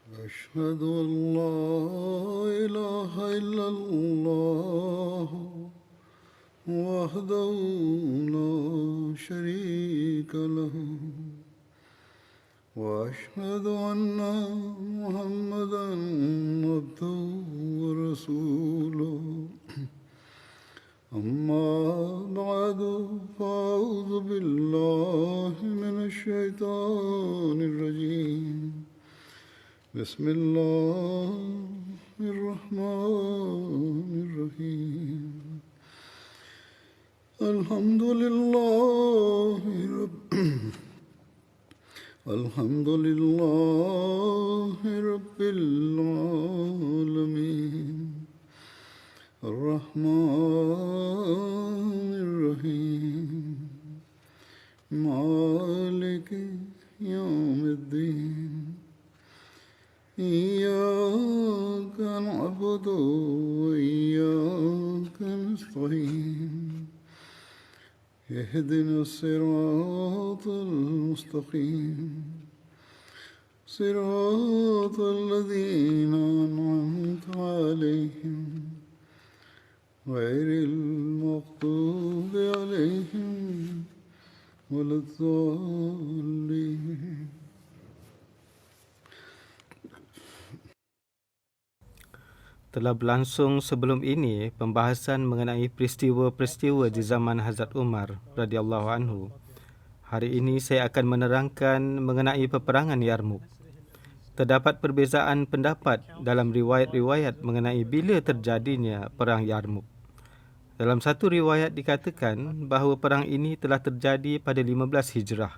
أشهد أن لا إله إلا الله وحده لا شريك له وأشهد أن محمدا عبده ورسوله أما بعد فأعوذ بالله من الشيطان الرجيم بسم الله الرحمن الرحيم الحمد لله رب العالمين الرحمن الرحيم مالك يوم الدين إياك نعبد وإياك نستعين اهدنا الصراط المستقيم صراط الذين أنعمت عليهم غير المغضوب عليهم ولا الضالين. Telah berlangsung sebelum ini pembahasan mengenai peristiwa-peristiwa di zaman Hazrat Umar radhiyallahu anhu. Hari ini saya akan menerangkan mengenai peperangan Yarmuk. Terdapat perbezaan pendapat dalam riwayat-riwayat mengenai bila terjadinya perang Yarmuk. Dalam satu riwayat dikatakan bahawa perang ini telah terjadi pada 15 Hijrah.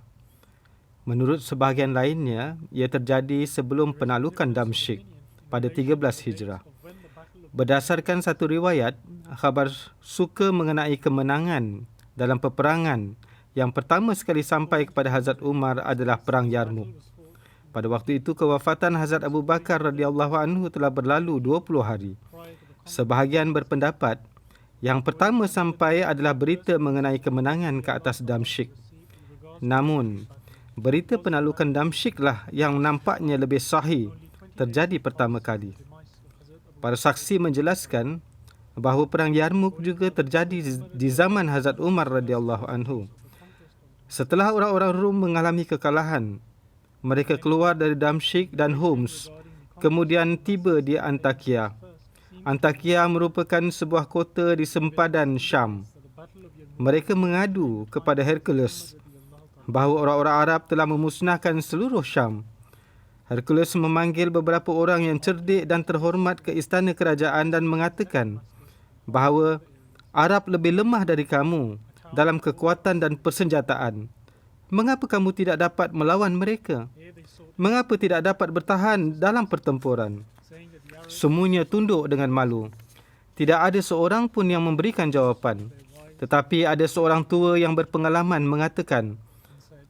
Menurut sebahagian lainnya, ia terjadi sebelum penaklukan Damsyik pada 13 Hijrah. Berdasarkan satu riwayat, khabar suka mengenai kemenangan dalam peperangan yang pertama sekali sampai kepada Hazrat Umar adalah perang Yarmuk. Pada waktu itu kewafatan Hazrat Abu Bakar radhiyallahu anhu telah berlalu 20 hari. Sebahagian berpendapat yang pertama sampai adalah berita mengenai kemenangan ke atas Damsyik. Namun, berita penaklukan Damsyiklah yang nampaknya lebih sahih terjadi pertama kali. Para saksi menjelaskan bahawa perang Yarmuk juga terjadi di zaman Hazrat Umar radhiyallahu anhu. Setelah orang-orang Rom mengalami kekalahan, mereka keluar dari Damsyik dan Homs, kemudian tiba di Antakya. Antakya merupakan sebuah kota di sempadan Syam. Mereka mengadu kepada Hercules bahawa orang-orang Arab telah memusnahkan seluruh Syam. Hercules memanggil beberapa orang yang cerdik dan terhormat ke istana kerajaan dan mengatakan bahawa Arab lebih lemah dari kamu dalam kekuatan dan persenjataan. Mengapa kamu tidak dapat melawan mereka? Mengapa tidak dapat bertahan dalam pertempuran? Semuanya tunduk dengan malu. Tidak ada seorang pun yang memberikan jawapan. Tetapi ada seorang tua yang berpengalaman mengatakan,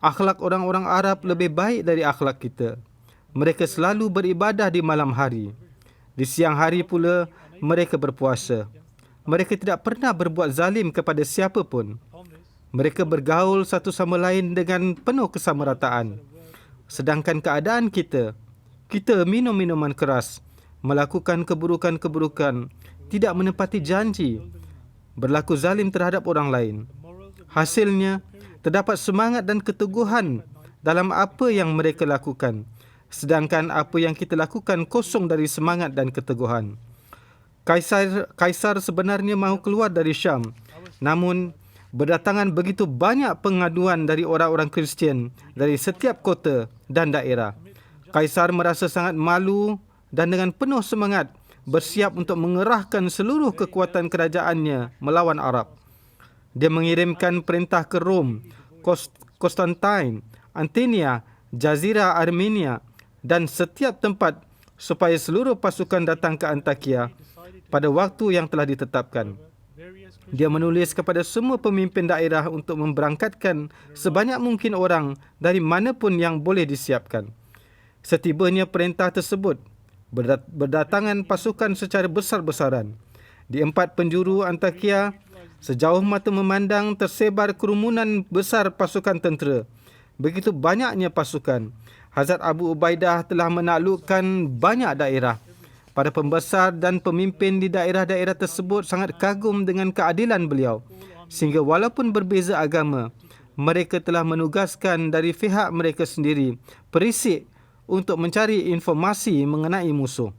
akhlak orang-orang Arab lebih baik dari akhlak kita. Mereka selalu beribadah di malam hari. Di siang hari pula, mereka berpuasa. Mereka tidak pernah berbuat zalim kepada siapa pun. Mereka bergaul satu sama lain dengan penuh kesamarataan. Sedangkan keadaan kita minum minuman keras, melakukan keburukan-keburukan, tidak menepati janji, berlaku zalim terhadap orang lain. Hasilnya, terdapat semangat dan keteguhan dalam apa yang mereka lakukan. Sedangkan apa yang kita lakukan kosong dari semangat dan keteguhan. Kaisar sebenarnya mahu keluar dari Syam. Namun, berdatangan begitu banyak pengaduan dari orang-orang Kristian dari setiap kota dan daerah. Kaisar merasa sangat malu dan dengan penuh semangat bersiap untuk mengerahkan seluruh kekuatan kerajaannya melawan Arab. Dia mengirimkan perintah ke Rom, Konstantin, Antonia, Jazirah Armenia dan setiap tempat supaya seluruh pasukan datang ke Antakya pada waktu yang telah ditetapkan. Dia menulis kepada semua pemimpin daerah untuk memberangkatkan sebanyak mungkin orang dari mana pun yang boleh disiapkan. Setibanya perintah tersebut, berdatangan pasukan secara besar-besaran. Di 4 penjuru Antakya, sejauh mata memandang tersebar kerumunan besar pasukan tentera. Begitu banyaknya pasukan. Hazrat Abu Ubaidah telah menaklukkan banyak daerah. Para pembesar dan pemimpin di daerah-daerah tersebut sangat kagum dengan keadilan beliau. Sehingga walaupun berbeza agama, mereka telah menugaskan dari pihak mereka sendiri perisik untuk mencari informasi mengenai musuh.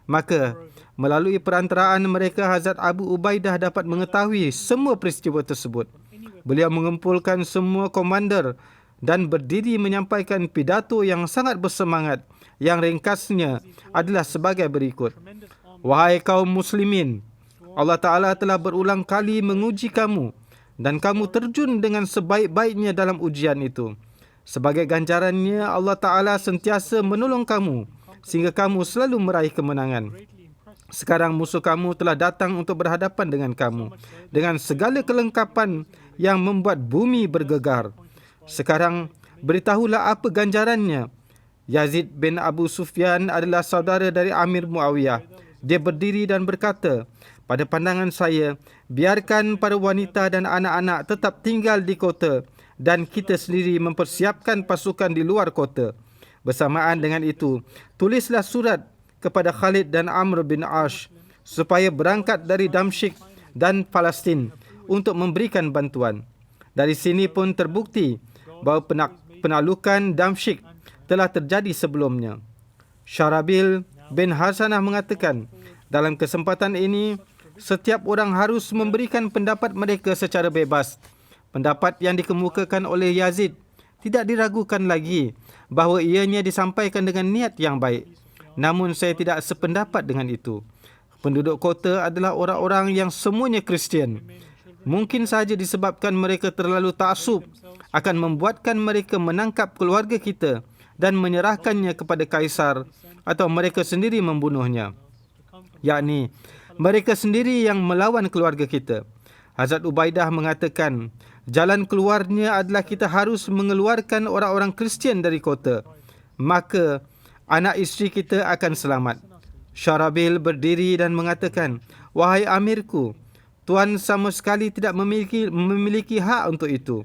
Maka, melalui perantaraan mereka, Hazrat Abu Ubaidah dapat mengetahui semua peristiwa tersebut. Beliau mengumpulkan semua komander dan berdiri menyampaikan pidato yang sangat bersemangat, yang ringkasnya adalah sebagai berikut. Wahai kaum muslimin, Allah Ta'ala telah berulang kali menguji kamu dan kamu terjun dengan sebaik-baiknya dalam ujian itu. Sebagai ganjarannya, Allah Ta'ala sentiasa menolong kamu sehingga kamu selalu meraih kemenangan. Sekarang musuh kamu telah datang untuk berhadapan dengan kamu dengan segala kelengkapan yang membuat bumi bergegar. Sekarang beritahulah apa ganjarannya. Yazid bin Abu Sufyan adalah saudara dari Amir Muawiyah. Dia berdiri dan berkata, pada pandangan saya, biarkan para wanita dan anak-anak tetap tinggal di kota dan kita sendiri mempersiapkan pasukan di luar kota. Bersamaan dengan itu, tulislah surat kepada Khalid dan Amr bin Ash supaya berangkat dari Damsyik dan Palestin untuk memberikan bantuan. Dari sini pun terbukti bahawa penaklukan Damsyik telah terjadi sebelumnya. Syarabil bin Hasanah mengatakan, dalam kesempatan ini, setiap orang harus memberikan pendapat mereka secara bebas. Pendapat yang dikemukakan oleh Yazid tidak diragukan lagi bahawa ianya disampaikan dengan niat yang baik. Namun saya tidak sependapat dengan itu. Penduduk kota adalah orang-orang yang semuanya Kristian. Mungkin sahaja disebabkan mereka terlalu taksub akan membuatkan mereka menangkap keluarga kita dan menyerahkannya kepada kaisar, atau mereka sendiri membunuhnya. Yakni, mereka sendiri yang melawan keluarga kita. Hazrat Ubaidah mengatakan, jalan keluarnya adalah kita harus mengeluarkan orang-orang Kristian dari kota. Maka, anak isteri kita akan selamat. Syarabil berdiri dan mengatakan, wahai amirku, Tuan sama sekali tidak memiliki hak untuk itu.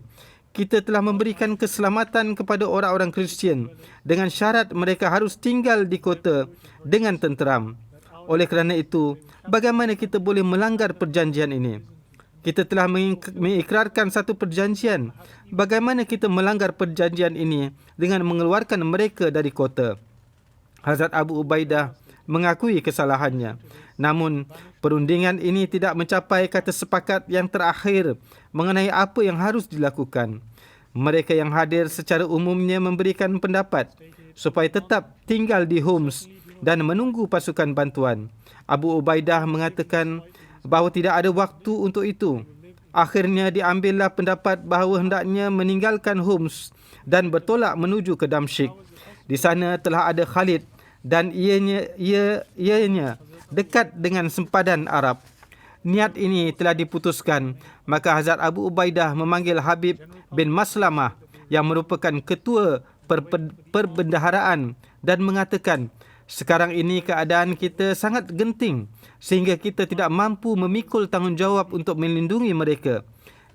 Kita telah memberikan keselamatan kepada orang-orang Kristian dengan syarat mereka harus tinggal di kota dengan tenteram. Oleh kerana itu, bagaimana kita boleh melanggar perjanjian ini? Kita telah mengikrarkan satu perjanjian. Bagaimana kita melanggar perjanjian ini dengan mengeluarkan mereka dari kota? Hazrat Abu Ubaidah mengakui kesalahannya. Namun, perundingan ini tidak mencapai kata sepakat yang terakhir mengenai apa yang harus dilakukan. Mereka yang hadir secara umumnya memberikan pendapat supaya tetap tinggal di Homs dan menunggu pasukan bantuan. Abu Ubaidah mengatakan bahawa tidak ada waktu untuk itu. Akhirnya diambillah pendapat bahawa hendaknya meninggalkan Homs dan bertolak menuju ke Damsyik. Di sana telah ada Khalid dan ianya dekat dengan sempadan Arab. Niat ini telah diputuskan, maka Hazrat Abu Ubaidah memanggil Habib bin Maslamah yang merupakan ketua perbendaharaan dan mengatakan, sekarang ini keadaan kita sangat genting sehingga kita tidak mampu memikul tanggungjawab untuk melindungi mereka.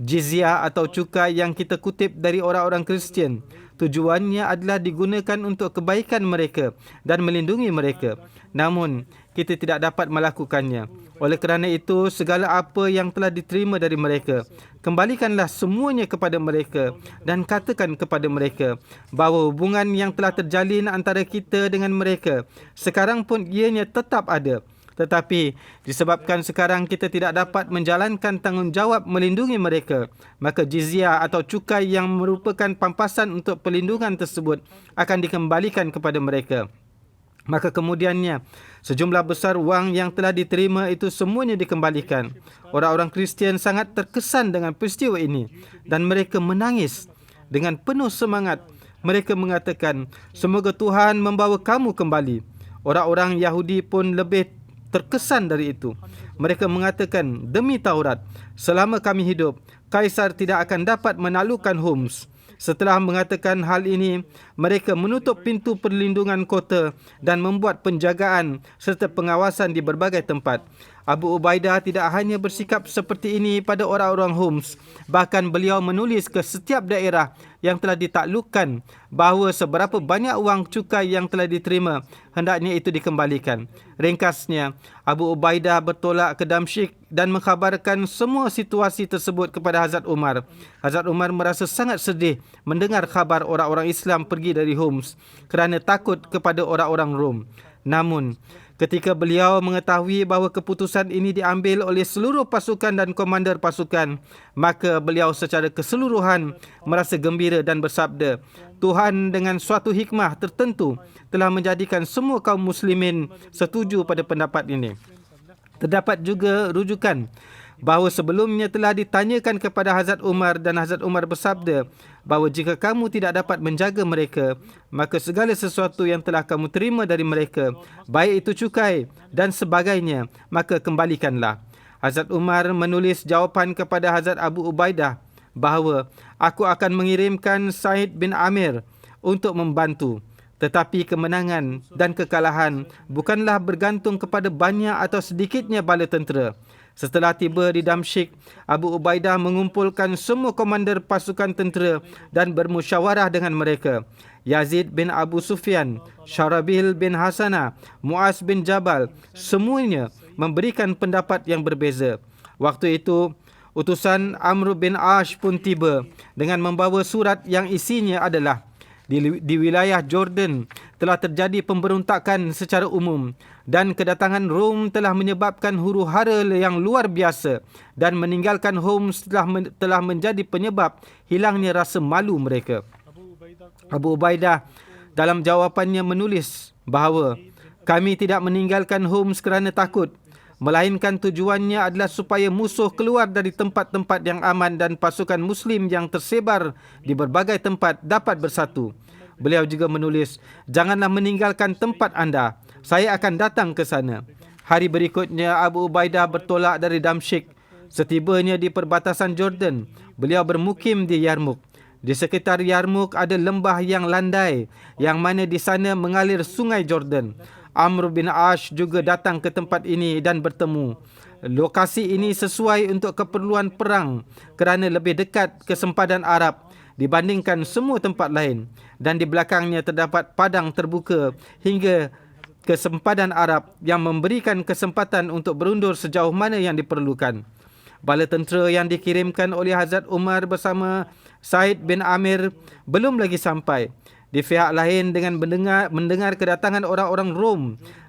Jizyah atau cukai yang kita kutip dari orang-orang Kristian, tujuannya adalah digunakan untuk kebaikan mereka dan melindungi mereka. Namun, kita tidak dapat melakukannya. Oleh kerana itu, segala apa yang telah diterima dari mereka, kembalikanlah semuanya kepada mereka dan katakan kepada mereka bahawa hubungan yang telah terjalin antara kita dengan mereka sekarang pun ianya tetap ada. Tetapi disebabkan sekarang kita tidak dapat menjalankan tanggungjawab melindungi mereka, maka jizyah atau cukai yang merupakan pampasan untuk perlindungan tersebut akan dikembalikan kepada mereka. Maka kemudiannya, sejumlah besar wang yang telah diterima itu semuanya dikembalikan. Orang-orang Kristian sangat terkesan dengan peristiwa ini dan mereka menangis dengan penuh semangat. Mereka mengatakan, semoga Tuhan membawa kamu kembali. Orang-orang Yahudi pun lebih terkesan dari itu. Mereka mengatakan, demi Taurat, selama kami hidup, Kaisar tidak akan dapat menaklukkan Homs. Setelah mengatakan hal ini, mereka menutup pintu perlindungan kota dan membuat penjagaan serta pengawasan di berbagai tempat. Abu Ubaidah tidak hanya bersikap seperti ini pada orang-orang Homs, bahkan beliau menulis ke setiap daerah yang telah ditaklukkan bahawa seberapa banyak wang cukai yang telah diterima, hendaknya itu dikembalikan. Ringkasnya, Abu Ubaidah bertolak ke Damsyik dan mengkhabarkan semua situasi tersebut kepada Hazrat Umar. Hazrat Umar merasa sangat sedih mendengar khabar orang-orang Islam pergi dari Homs kerana takut kepada orang-orang Rom. Namun, ketika beliau mengetahui bahawa keputusan ini diambil oleh seluruh pasukan dan komander pasukan, maka beliau secara keseluruhan merasa gembira dan bersabda, Tuhan dengan suatu hikmah tertentu telah menjadikan semua kaum muslimin setuju pada pendapat ini. Terdapat juga rujukan bahawa sebelumnya telah ditanyakan kepada Hazrat Umar dan Hazrat Umar bersabda bahawa jika kamu tidak dapat menjaga mereka, maka segala sesuatu yang telah kamu terima dari mereka, baik itu cukai dan sebagainya, maka kembalikanlah. Hazrat Umar menulis jawapan kepada Hazrat Abu Ubaidah bahawa aku akan mengirimkan Said bin Amir untuk membantu. Tetapi kemenangan dan kekalahan bukanlah bergantung kepada banyak atau sedikitnya bala tentera. Setelah tiba di Damsyik, Abu Ubaidah mengumpulkan semua komander pasukan tentera dan bermusyawarah dengan mereka. Yazid bin Abu Sufyan, Syarabil bin Hasanah, Muaz bin Jabal, semuanya memberikan pendapat yang berbeza. Waktu itu, utusan Amr bin Ash pun tiba dengan membawa surat yang isinya adalah, di wilayah Jordan telah terjadi pemberontakan secara umum dan kedatangan Rom telah menyebabkan huru-hara yang luar biasa dan meninggalkan Homs telah menjadi penyebab hilangnya rasa malu mereka. Abu Ubaidah dalam jawapannya menulis bahawa kami tidak meninggalkan Homs kerana takut, melainkan tujuannya adalah supaya musuh keluar dari tempat-tempat yang aman dan pasukan Muslim yang tersebar di berbagai tempat dapat bersatu. Beliau juga menulis, janganlah meninggalkan tempat anda, saya akan datang ke sana. Hari berikutnya, Abu Ubaidah bertolak dari Damsyik. Setibanya di perbatasan Jordan, beliau bermukim di Yarmouk. Di sekitar Yarmouk ada lembah yang landai, yang mana di sana mengalir sungai Jordan. Amr bin Ash juga datang ke tempat ini dan bertemu. Lokasi ini sesuai untuk keperluan perang kerana lebih dekat ke sempadan Arab dibandingkan semua tempat lain, dan di belakangnya terdapat padang terbuka hingga ke sempadan Arab yang memberikan kesempatan untuk berundur sejauh mana yang diperlukan. Bala tentera yang dikirimkan oleh Hazrat Umar bersama Said bin Amir belum lagi sampai. Di pihak lain, dengan mendengar kedatangan orang-orang Rom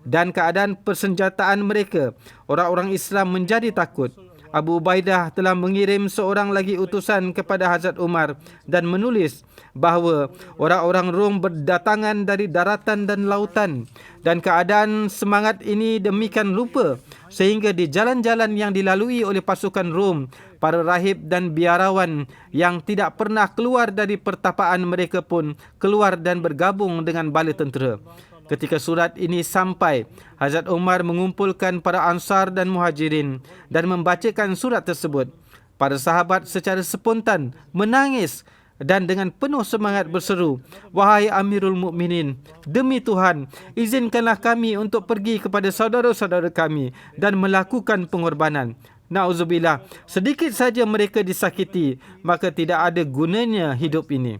dan keadaan persenjataan mereka, orang-orang Islam menjadi takut. Abu Ubaidah telah mengirim seorang lagi utusan kepada Hazrat Umar dan menulis bahawa orang-orang Rom berdatangan dari daratan dan lautan, dan keadaan semangat ini demikian lupa sehingga di jalan-jalan yang dilalui oleh pasukan Rom, para rahib dan biarawan yang tidak pernah keluar dari pertapaan mereka pun keluar dan bergabung dengan bala tentera. Ketika surat ini sampai, Hazrat Umar mengumpulkan para Ansar dan Muhajirin dan membacakan surat tersebut. Para sahabat secara spontan menangis dan dengan penuh semangat berseru, "Wahai Amirul Mukminin, demi Tuhan, izinkanlah kami untuk pergi kepada saudara-saudara kami dan melakukan pengorbanan. Na'udzubillah, sedikit saja mereka disakiti, maka tidak ada gunanya hidup ini."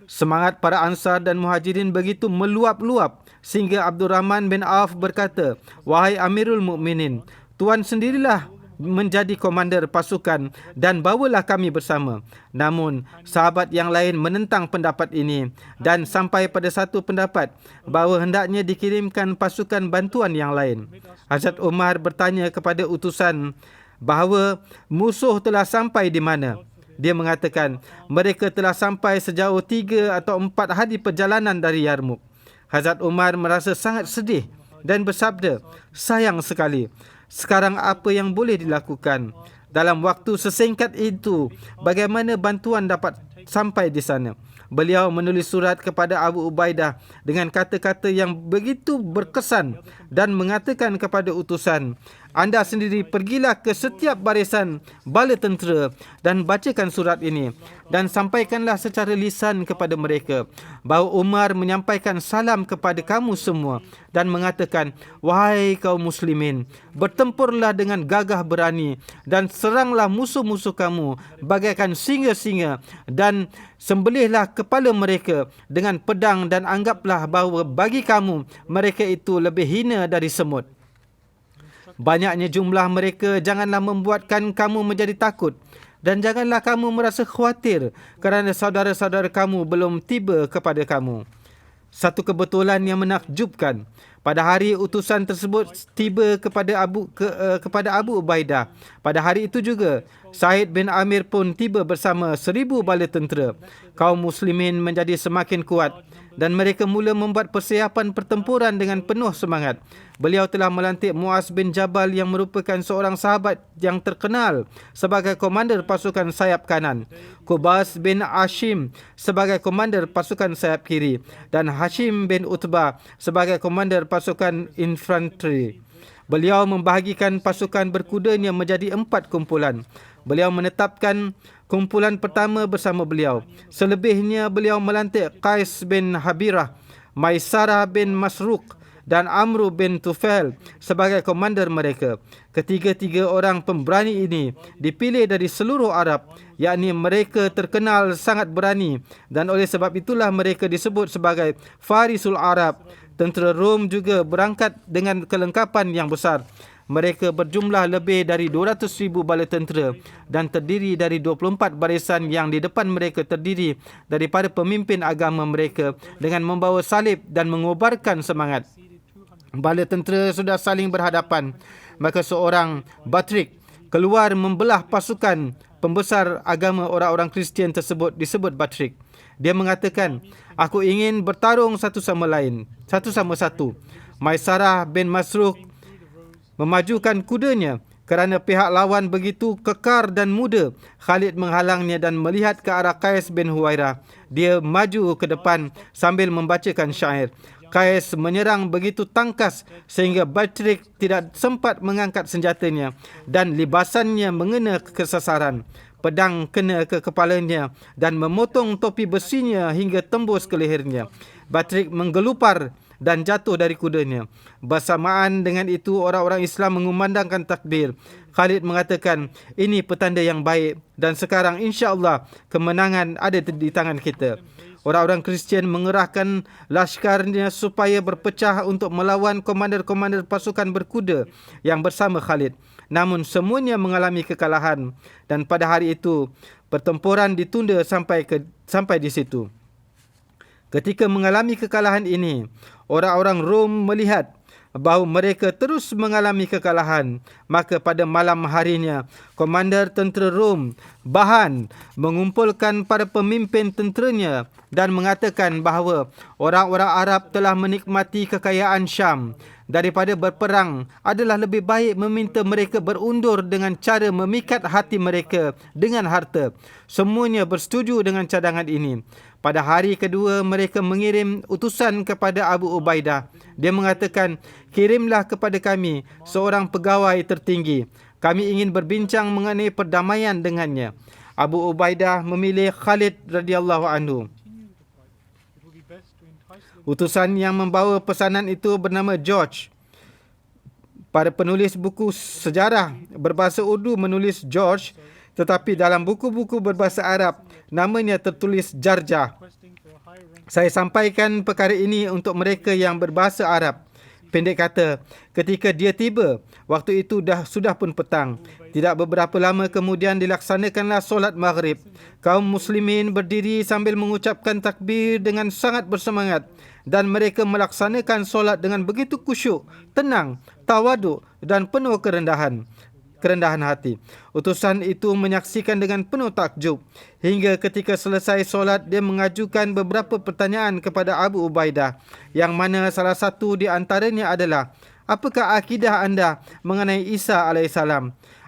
Semangat para Ansar dan Muhajirin begitu meluap-luap sehingga Abdul Rahman bin Auf berkata, "Wahai Amirul Mukminin, Tuan sendirilah menjadi komander pasukan dan bawalah kami bersama." Namun, sahabat yang lain menentang pendapat ini dan sampai pada satu pendapat bahawa hendaknya dikirimkan pasukan bantuan yang lain. Hazrat Umar bertanya kepada utusan bahawa musuh telah sampai di mana. Dia mengatakan, mereka telah sampai sejauh 3 atau 4 hari perjalanan dari Yarmouk. Hazrat Umar merasa sangat sedih dan bersabda, "Sayang sekali. Sekarang apa yang boleh dilakukan? Dalam waktu sesingkat itu, bagaimana bantuan dapat sampai di sana?" Beliau menulis surat kepada Abu Ubaidah dengan kata-kata yang begitu berkesan dan mengatakan kepada utusan anda sendiri pergilah ke setiap barisan bala tentera dan bacakan surat ini dan sampaikanlah secara lisan kepada mereka bahawa Umar menyampaikan salam kepada kamu semua dan mengatakan, wahai kaum muslimin, bertempurlah dengan gagah berani dan seranglah musuh-musuh kamu bagaikan singa-singa dan sembelihlah kepala mereka dengan pedang dan anggaplah bahawa bagi kamu mereka itu lebih hina dari semut. Banyaknya jumlah mereka janganlah membuatkan kamu menjadi takut dan janganlah kamu merasa khawatir kerana saudara-saudara kamu belum tiba kepada kamu. Satu kebetulan yang menakjubkan, pada hari utusan tersebut tiba kepada Abu Ubaidah. Pada hari itu juga, Said bin Amir pun tiba bersama 1,000 bala tentera. Kaum muslimin menjadi semakin kuat dan mereka mula membuat persiapan pertempuran dengan penuh semangat. Beliau telah melantik Muaz bin Jabal yang merupakan seorang sahabat yang terkenal sebagai komander pasukan sayap kanan, Qubas bin Hashim sebagai komander pasukan sayap kiri dan Hashim bin Utbah sebagai komander pasukan infanteri. Beliau membahagikan pasukan berkudanya menjadi 4 kumpulan. Beliau menetapkan kumpulan pertama bersama beliau. Selebihnya beliau melantik Qais bin Habirah, Maisarah bin Masruq dan Amru bin Tufail sebagai komander mereka. Ketiga-tiga orang pemberani ini dipilih dari seluruh Arab, yakni mereka terkenal sangat berani dan oleh sebab itulah mereka disebut sebagai Farisul Arab. Tentera Rom juga berangkat dengan kelengkapan yang besar. Mereka berjumlah lebih dari 200,000 bala tentera dan terdiri dari 24 barisan yang di depan mereka terdiri daripada pemimpin agama mereka dengan membawa salib dan mengobarkan semangat. Bala tentera sudah saling berhadapan, maka seorang Batrik keluar membelah pasukan pembesar agama orang-orang Kristian tersebut disebut Batrik. Dia mengatakan, aku ingin bertarung satu sama satu. Maisarah bin Masruq memajukan kudanya kerana pihak lawan begitu kekar dan muda. Khalid menghalangnya dan melihat ke arah Qais bin Huwairah. Dia maju ke depan sambil membacakan syair. Qais menyerang begitu tangkas sehingga Batrik tidak sempat mengangkat senjatanya dan libasannya mengena ke sasaran. Pedang kena ke kepalanya dan memotong topi besinya hingga tembus ke lehernya. Batrik menggelupar dan jatuh dari kudanya. Bersamaan dengan itu, orang-orang Islam mengumandangkan takbir. Khalid mengatakan, ini petanda yang baik dan sekarang insya-Allah kemenangan ada di tangan kita. Orang-orang Kristian mengerahkan laskarnya supaya berpecah untuk melawan komander-komander pasukan berkuda yang bersama Khalid. Namun semuanya mengalami kekalahan dan pada hari itu pertempuran ditunda sampai di situ. Ketika mengalami kekalahan ini, orang-orang Rom melihat bahawa mereka terus mengalami kekalahan. Maka pada malam harinya, komander tentera Rom, Bahan, mengumpulkan para pemimpin tenteranya dan mengatakan bahawa orang-orang Arab telah menikmati kekayaan Syam. Daripada berperang, adalah lebih baik meminta mereka berundur dengan cara memikat hati mereka dengan harta. Semuanya bersetuju dengan cadangan ini. Pada hari kedua, mereka mengirim utusan kepada Abu Ubaidah. Dia mengatakan, kirimlah kepada kami seorang pegawai tertinggi. Kami ingin berbincang mengenai perdamaian dengannya. Abu Ubaidah memilih Khalid radhiyallahu anhu. Utusan yang membawa pesanan itu bernama George. Para penulis buku sejarah berbahasa Urdu menulis George, tetapi dalam buku-buku berbahasa Arab, namanya tertulis Jarjah. Saya sampaikan perkara ini untuk mereka yang berbahasa Arab. Pendek kata, ketika dia tiba, waktu itu sudah pun petang. Tidak beberapa lama kemudian dilaksanakanlah solat maghrib. Kaum muslimin berdiri sambil mengucapkan takbir dengan sangat bersemangat. Dan mereka melaksanakan solat dengan begitu khusyuk, tenang, tawaduk dan penuh kerendahan hati. Utusan itu menyaksikan dengan penuh takjub. Hingga ketika selesai solat, dia mengajukan beberapa pertanyaan kepada Abu Ubaidah, yang mana salah satu di antaranya adalah, apakah akidah anda mengenai Isa AS?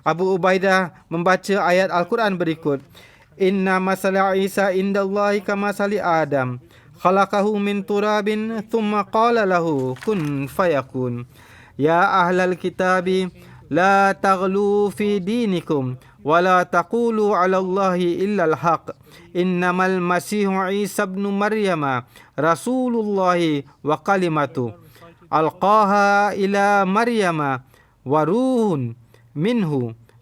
Abu Ubaidah membaca ayat Al-Quran berikut, Inna masala Isa indallahi kamasali Adam, khalaqahu min turabin thumma qala lahu kun fayakun. Ya ahlal kitabi لا تغلوا في دينكم ولا تقولوا على الله إلا الحق إنما المسيح عيسى ابن مريم رسول الله وكلمته ألقاها إلى مريم وروح منه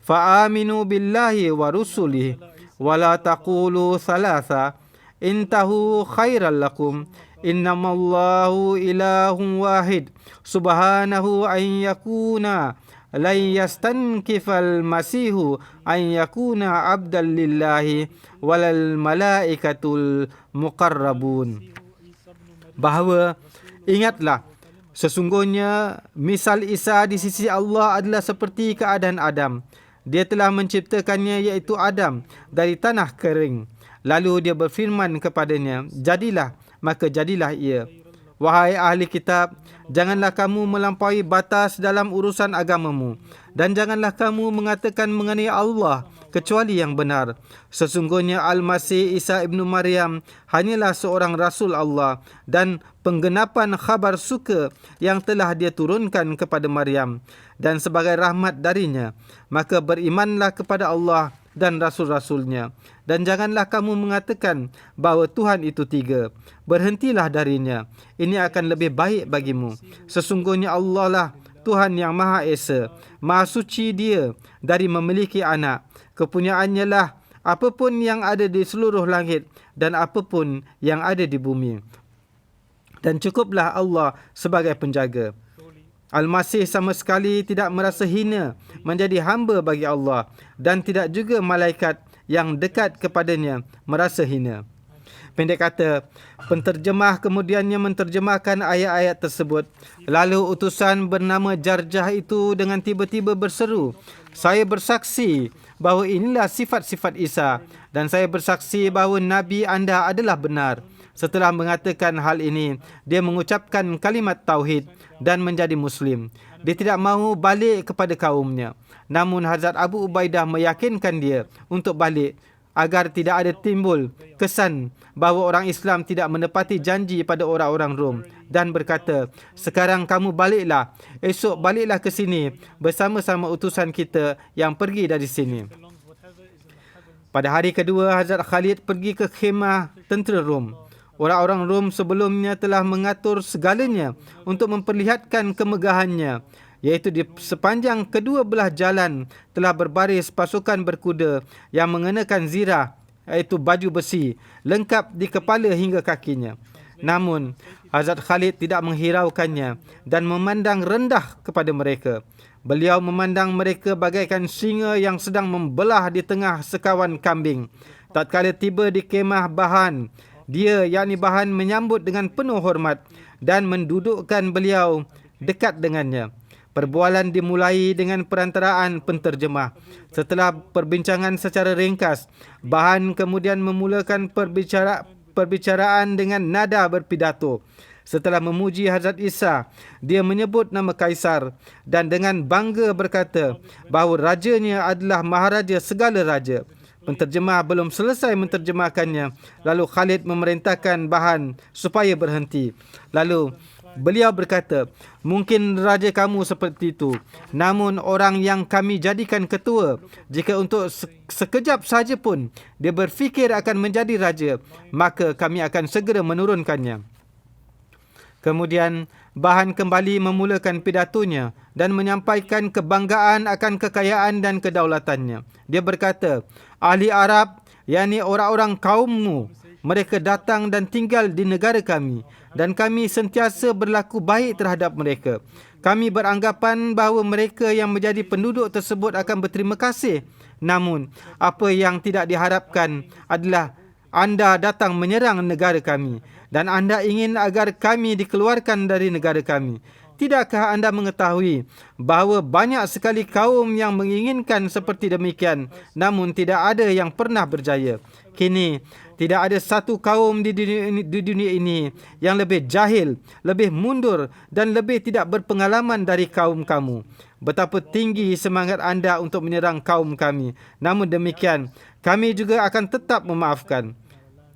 فآمنوا بالله ورسله ولا تقولوا ثلاثة انتهوا خيرا لكم إنما الله إله واحد سبحانه أن يكون لن يستنكف المسيح أن يكون عبدا لله ولا الملائكة المقربون. Bahawa ingatlah, sesungguhnya misal Isa di sisi Allah adalah seperti keadaan Adam. Dia telah menciptakannya, iaitu Adam, dari tanah kering. Lalu dia berfirman kepadanya, jadilah, maka jadilah ia. Wahai ahli kitab, janganlah kamu melampaui batas dalam urusan agamamu, dan janganlah kamu mengatakan mengenai Allah kecuali yang benar. Sesungguhnya Al-Masih Isa ibnu Maryam hanyalah seorang Rasul Allah dan penggenapan khabar suka yang telah dia turunkan kepada Maryam dan sebagai rahmat darinya. Maka berimanlah kepada Allah dan Rasul-Rasulnya. Dan janganlah kamu mengatakan bahawa Tuhan itu tiga. Berhentilah darinya. Ini akan lebih baik bagimu. Sesungguhnya Allah lah Tuhan yang Maha Esa. Maha suci Dia dari memiliki anak. Kepunyaannya lah apapun yang ada di seluruh langit dan apapun yang ada di bumi. Dan cukuplah Allah sebagai penjaga. Al-Masih sama sekali tidak merasa hina menjadi hamba bagi Allah dan tidak juga malaikat yang dekat kepadanya merasa hina. Pendek kata, penterjemah kemudiannya menterjemahkan ayat-ayat tersebut. Lalu utusan bernama Jarjah itu dengan tiba-tiba berseru, saya bersaksi bahawa inilah sifat-sifat Isa dan saya bersaksi bahawa Nabi anda adalah benar. Setelah mengatakan hal ini, dia mengucapkan kalimat tauhid dan menjadi Muslim. Dia tidak mahu balik kepada kaumnya. Namun Hazrat Abu Ubaidah meyakinkan dia untuk balik agar tidak ada timbul kesan bahawa orang Islam tidak menepati janji pada orang-orang Rom, dan berkata, sekarang kamu baliklah, esok baliklah ke sini bersama-sama utusan kita yang pergi dari sini. Pada hari kedua, Hazrat Khalid pergi ke khemah tentera Rom. Orang-orang Rom sebelumnya telah mengatur segalanya untuk memperlihatkan kemegahannya, iaitu di sepanjang kedua belah jalan telah berbaris pasukan berkuda yang mengenakan zirah, iaitu baju besi, lengkap di kepala hingga kakinya. Namun, Hazrat Khalid tidak menghiraukannya dan memandang rendah kepada mereka. Beliau memandang mereka bagaikan singa yang sedang membelah di tengah sekawan kambing. Tatkala tiba di kemah Bahan, dia, yakni Bahan, menyambut dengan penuh hormat dan mendudukkan beliau dekat dengannya. Perbualan dimulai dengan perantaraan penterjemah. Setelah perbincangan secara ringkas, Bahan kemudian memulakan perbicaraan dengan nada berpidato. Setelah memuji Hazrat Isa, dia menyebut nama Kaisar dan dengan bangga berkata bahawa rajanya adalah maharaja segala raja. Penterjemah belum selesai menterjemahkannya, lalu Khalid memerintahkan Bahan supaya berhenti. Lalu beliau berkata, mungkin raja kamu seperti itu, namun orang yang kami jadikan ketua, jika untuk sekejap saja pun dia berfikir akan menjadi raja, maka kami akan segera menurunkannya. Kemudian Bahan kembali memulakan pidatonya dan menyampaikan kebanggaan akan kekayaan dan kedaulatannya. Dia berkata, ahli Arab, yakni orang-orang kaummu, mereka datang dan tinggal di negara kami dan kami sentiasa berlaku baik terhadap mereka. Kami beranggapan bahawa mereka yang menjadi penduduk tersebut akan berterima kasih. Namun, apa yang tidak diharapkan adalah anda datang menyerang negara kami dan anda ingin agar kami dikeluarkan dari negara kami. Tidakkah anda mengetahui bahawa banyak sekali kaum yang menginginkan seperti demikian, namun tidak ada yang pernah berjaya. Kini, tidak ada satu kaum di dunia ini yang lebih jahil, lebih mundur dan lebih tidak berpengalaman dari kaum kamu. Betapa tinggi semangat anda untuk menyerang kaum kami. Namun demikian, kami juga akan tetap memaafkan.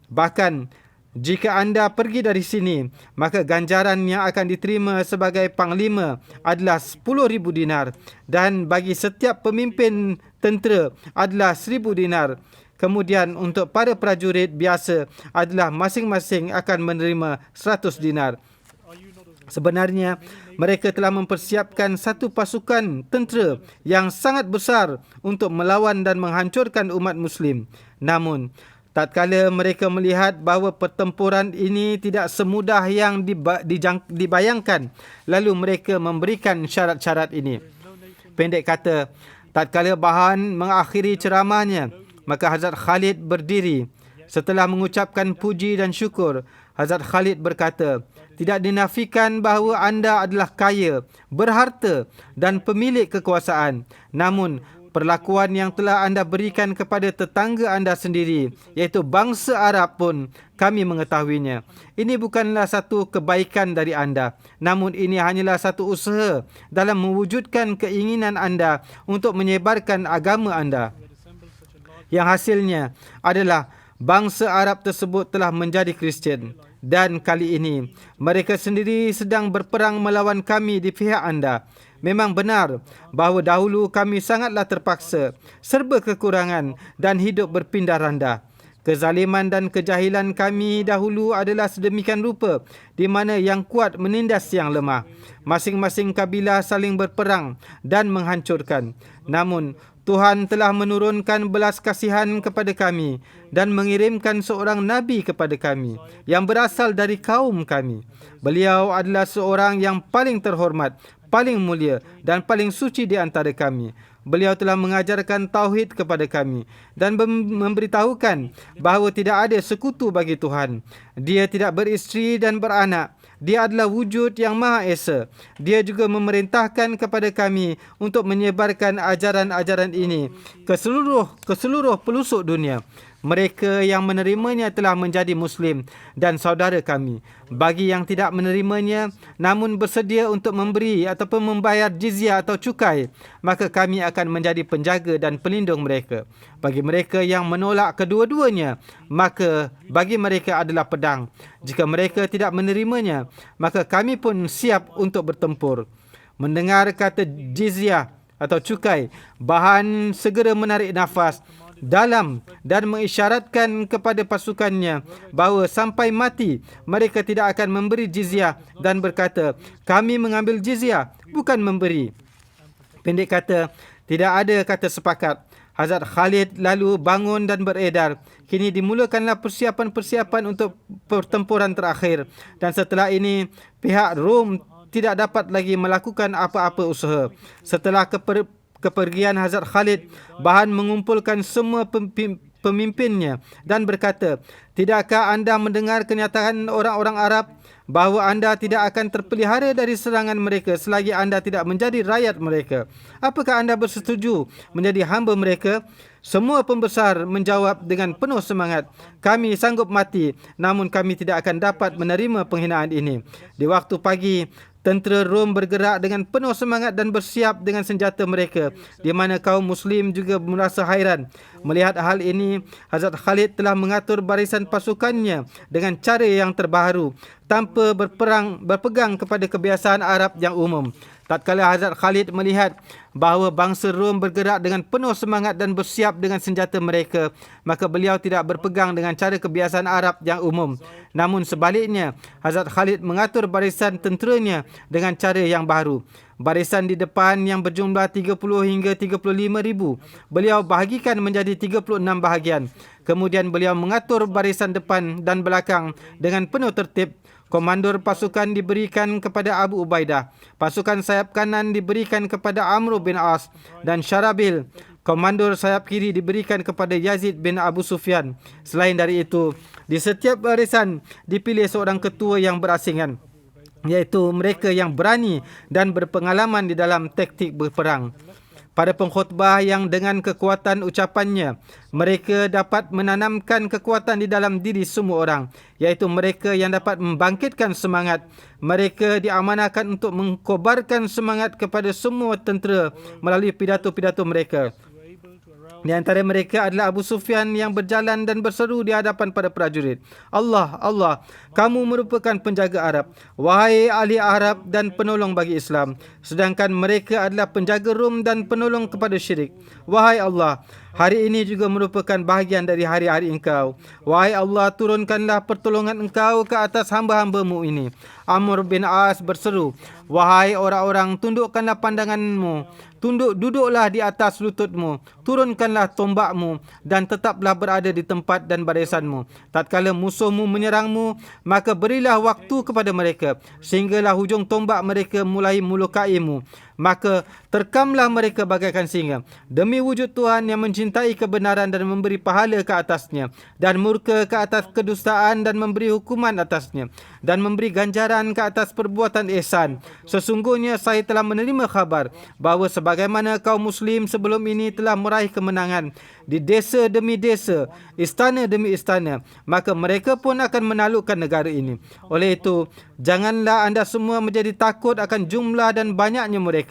Bahkan, Jika anda pergi dari sini, maka ganjaran yang akan diterima sebagai panglima adalah 10,000 dinar dan bagi setiap pemimpin tentera adalah 1,000 dinar. Kemudian untuk para prajurit biasa adalah masing-masing akan menerima 100 dinar. Sebenarnya, mereka telah mempersiapkan satu pasukan tentera yang sangat besar untuk melawan dan menghancurkan umat Muslim. Namun, tatkala mereka melihat bahawa pertempuran ini tidak semudah yang dibayangkan, lalu mereka memberikan syarat-syarat ini. Pendek kata, tatkala Bahan mengakhiri ceramahnya, maka Hazrat Khalid berdiri. Setelah mengucapkan puji dan syukur, Hazrat Khalid berkata, tidak dinafikan bahawa anda adalah kaya, berharta dan pemilik kekuasaan. Namun, perlakuan yang telah anda berikan kepada tetangga anda sendiri, iaitu bangsa Arab pun, kami mengetahuinya. Ini bukanlah satu kebaikan dari anda, namun ini hanyalah satu usaha dalam mewujudkan keinginan anda untuk menyebarkan agama anda. Yang hasilnya adalah bangsa Arab tersebut telah menjadi Kristian. Dan kali ini, mereka sendiri sedang berperang melawan kami di pihak anda. Memang benar bahawa dahulu kami sangatlah terpaksa, serba kekurangan dan hidup berpindah randa. Kezaliman dan kejahilan kami dahulu adalah sedemikian rupa di mana yang kuat menindas yang lemah. Masing-masing kabilah saling berperang dan menghancurkan. Namun, Tuhan telah menurunkan belas kasihan kepada kami dan mengirimkan seorang Nabi kepada kami yang berasal dari kaum kami. Beliau adalah seorang yang paling terhormat, paling mulia dan paling suci di antara kami. Beliau telah mengajarkan tauhid kepada kami dan memberitahukan bahawa tidak ada sekutu bagi Tuhan. Dia tidak beristeri dan beranak. Dia adalah wujud yang Maha Esa. Dia juga memerintahkan kepada kami untuk menyebarkan ajaran-ajaran ini ke seluruh pelosok dunia. Mereka yang menerimanya telah menjadi Muslim dan saudara kami. Bagi yang tidak menerimanya namun bersedia untuk memberi ataupun membayar jizyah atau cukai, maka kami akan menjadi penjaga dan pelindung mereka. Bagi mereka yang menolak kedua-duanya, maka bagi mereka adalah pedang. Jika mereka tidak menerimanya, maka kami pun siap untuk bertempur. Mendengar kata jizyah atau cukai, Bahan segera menarik nafas dalam dan mengisyaratkan kepada pasukannya bahawa sampai mati mereka tidak akan memberi jizyah dan berkata, kami mengambil jizyah, bukan memberi. Pendek kata, tidak ada kata sepakat. Hazrat Khalid lalu bangun dan beredar. Kini dimulakanlah persiapan-persiapan untuk pertempuran terakhir. Dan setelah ini, pihak Rom tidak dapat lagi melakukan apa-apa usaha. Setelah kepergian Hazrat Khalid, Bahan mengumpulkan semua pemimpinnya dan berkata, tidakkah anda mendengar kenyataan orang-orang Arab bahawa anda tidak akan terpelihara dari serangan mereka selagi anda tidak menjadi rakyat mereka? Apakah anda bersetuju menjadi hamba mereka? Semua pembesar menjawab dengan penuh semangat, kami sanggup mati, namun kami tidak akan dapat menerima penghinaan ini. Di waktu pagi, tentera Rom bergerak dengan penuh semangat dan bersiap dengan senjata mereka, di mana kaum Muslim juga merasa hairan. Melihat hal ini, Hazrat Khalid telah mengatur barisan pasukannya dengan cara yang terbaharu, tanpa berpegang kepada kebiasaan Arab yang umum. Tatkala Hazrat Khalid melihat bahawa bangsa Rom bergerak dengan penuh semangat dan bersiap dengan senjata mereka, maka beliau tidak berpegang dengan cara kebiasaan Arab yang umum. Namun sebaliknya, Hazrat Khalid mengatur barisan tenteranya dengan cara yang baru. Barisan di depan yang berjumlah 30 hingga 35 ribu, beliau bahagikan menjadi 36 bahagian. Kemudian beliau mengatur barisan depan dan belakang dengan penuh tertib. Komandor pasukan diberikan kepada Abu Ubaidah. Pasukan sayap kanan diberikan kepada Amr bin As dan Syarabil. Komandor sayap kiri diberikan kepada Yazid bin Abu Sufyan. Selain dari itu, di setiap barisan dipilih seorang ketua yang berasingan, iaitu mereka yang berani dan berpengalaman di dalam taktik berperang. Pada pengkhutbah yang dengan kekuatan ucapannya, mereka dapat menanamkan kekuatan di dalam diri semua orang, iaitu mereka yang dapat membangkitkan semangat. Mereka diamanahkan untuk mengkobarkan semangat kepada semua tentera melalui pidato-pidato mereka. Di antara mereka adalah Abu Sufyan yang berjalan dan berseru di hadapan para prajurit. Allah, Allah, kamu merupakan penjaga Arab. Wahai ahli Arab dan penolong bagi Islam. Sedangkan mereka adalah penjaga Rom dan penolong kepada syirik. Wahai Allah, hari ini juga merupakan bahagian dari hari-hari engkau. Wahai Allah, turunkanlah pertolongan engkau ke atas hamba-hambamu ini. Amr bin As berseru, wahai orang-orang, tundukkanlah pandanganmu. Duduklah di atas lututmu, turunkanlah tombakmu dan tetaplah berada di tempat dan barisanmu. Tatkala musuhmu menyerangmu, maka berilah waktu kepada mereka sehinggalah hujung tombak mereka mulai melukaimu. Maka terkamlah mereka bagaikan singa. Demi wujud Tuhan yang mencintai kebenaran dan memberi pahala ke atasnya, dan murka ke atas kedustaan dan memberi hukuman atasnya, dan memberi ganjaran ke atas perbuatan ihsan. Sesungguhnya saya telah menerima khabar bahawa sebagaimana kaum muslim sebelum ini telah meraih kemenangan di desa demi desa, istana demi istana, maka mereka pun akan menaklukkan negara ini. Oleh itu, janganlah anda semua menjadi takut akan jumlah dan banyaknya mereka.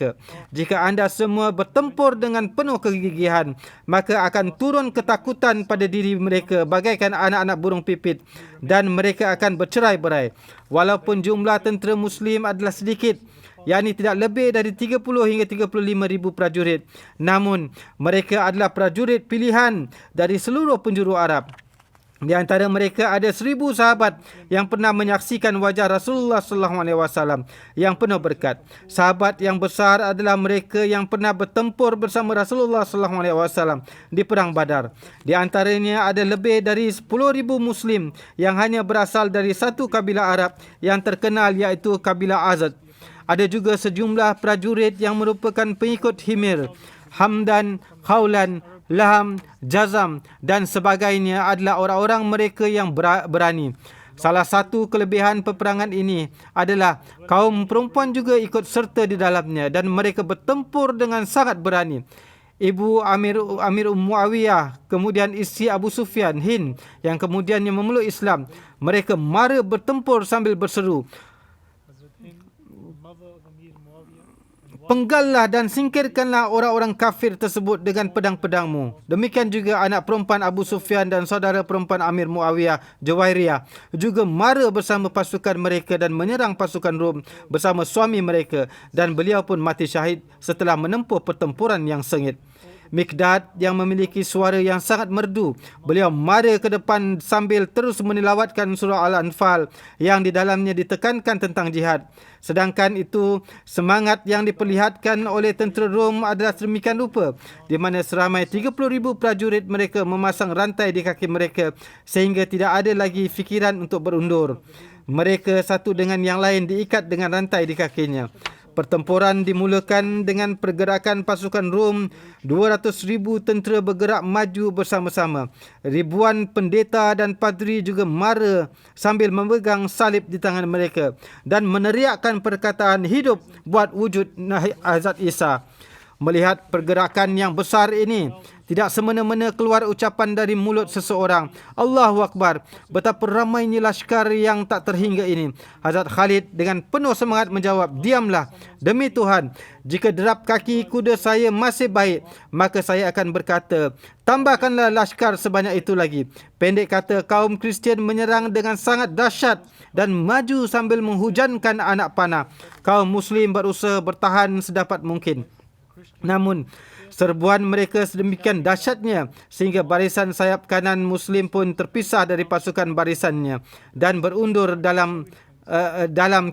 Jika anda semua bertempur dengan penuh kegigihan, maka akan turun ketakutan pada diri mereka bagaikan anak-anak burung pipit, dan mereka akan bercerai-berai. Walaupun jumlah tentera muslim adalah sedikit, yakni tidak lebih dari 30 hingga 35 ribu prajurit, namun mereka adalah prajurit pilihan dari seluruh penjuru Arab. Di antara mereka ada 1,000 sahabat yang pernah menyaksikan wajah Rasulullah SAW yang penuh berkat. Sahabat yang besar adalah mereka yang pernah bertempur bersama Rasulullah SAW di Perang Badar. Di antaranya ada lebih dari 10,000 Muslim yang hanya berasal dari satu kabilah Arab yang terkenal, iaitu kabilah Azad. Ada juga sejumlah prajurit yang merupakan pengikut Himir, Hamdan, Khawlan, Laham, Jazam dan sebagainya adalah orang-orang mereka yang berani. Salah satu kelebihan peperangan ini adalah kaum perempuan juga ikut serta di dalamnya dan mereka bertempur dengan sangat berani. Ibu Amir Muawiyah, kemudian isteri Abu Sufyan, Hind, yang kemudiannya memeluk Islam, mereka mara bertempur sambil berseru, penggallah dan singkirkanlah orang-orang kafir tersebut dengan pedang-pedangmu. Demikian juga anak perempuan Abu Sufyan dan saudara perempuan Amir Muawiyah, Jawairiyah, juga mara bersama pasukan mereka dan menyerang pasukan Rom bersama suami mereka, dan beliau pun mati syahid setelah menempuh pertempuran yang sengit. Mikdad yang memiliki suara yang sangat merdu, beliau mara ke depan sambil terus menilawatkan surah Al-Anfal yang di dalamnya ditekankan tentang jihad. Sedangkan itu, semangat yang diperlihatkan oleh tentera Rom adalah sedemikian rupa, di mana seramai 30,000 prajurit mereka memasang rantai di kaki mereka sehingga tidak ada lagi fikiran untuk berundur. Mereka satu dengan yang lain diikat dengan rantai di kakinya. Pertempuran dimulakan dengan pergerakan pasukan Rom. 200,000 tentera bergerak maju bersama-sama. Ribuan pendeta dan padri juga mara sambil memegang salib di tangan mereka dan meneriakkan perkataan hidup buat wujud Hazrat Isa. Melihat pergerakan yang besar ini, tidak semena-mena keluar ucapan dari mulut seseorang, Allahu Akbar. Betapa ramainya laskar yang tak terhingga ini. Hazrat Khalid dengan penuh semangat menjawab, diamlah. Demi Tuhan, jika derap kaki kuda saya masih baik, maka saya akan berkata, tambahkanlah laskar sebanyak itu lagi. Pendek kata, kaum Kristian menyerang dengan sangat dahsyat dan maju sambil menghujankan anak panah. Kaum Muslim berusaha bertahan sedapat mungkin. Namun, serbuan mereka sedemikian dahsyatnya sehingga barisan sayap kanan Muslim pun terpisah dari pasukan barisannya dan berundur dalam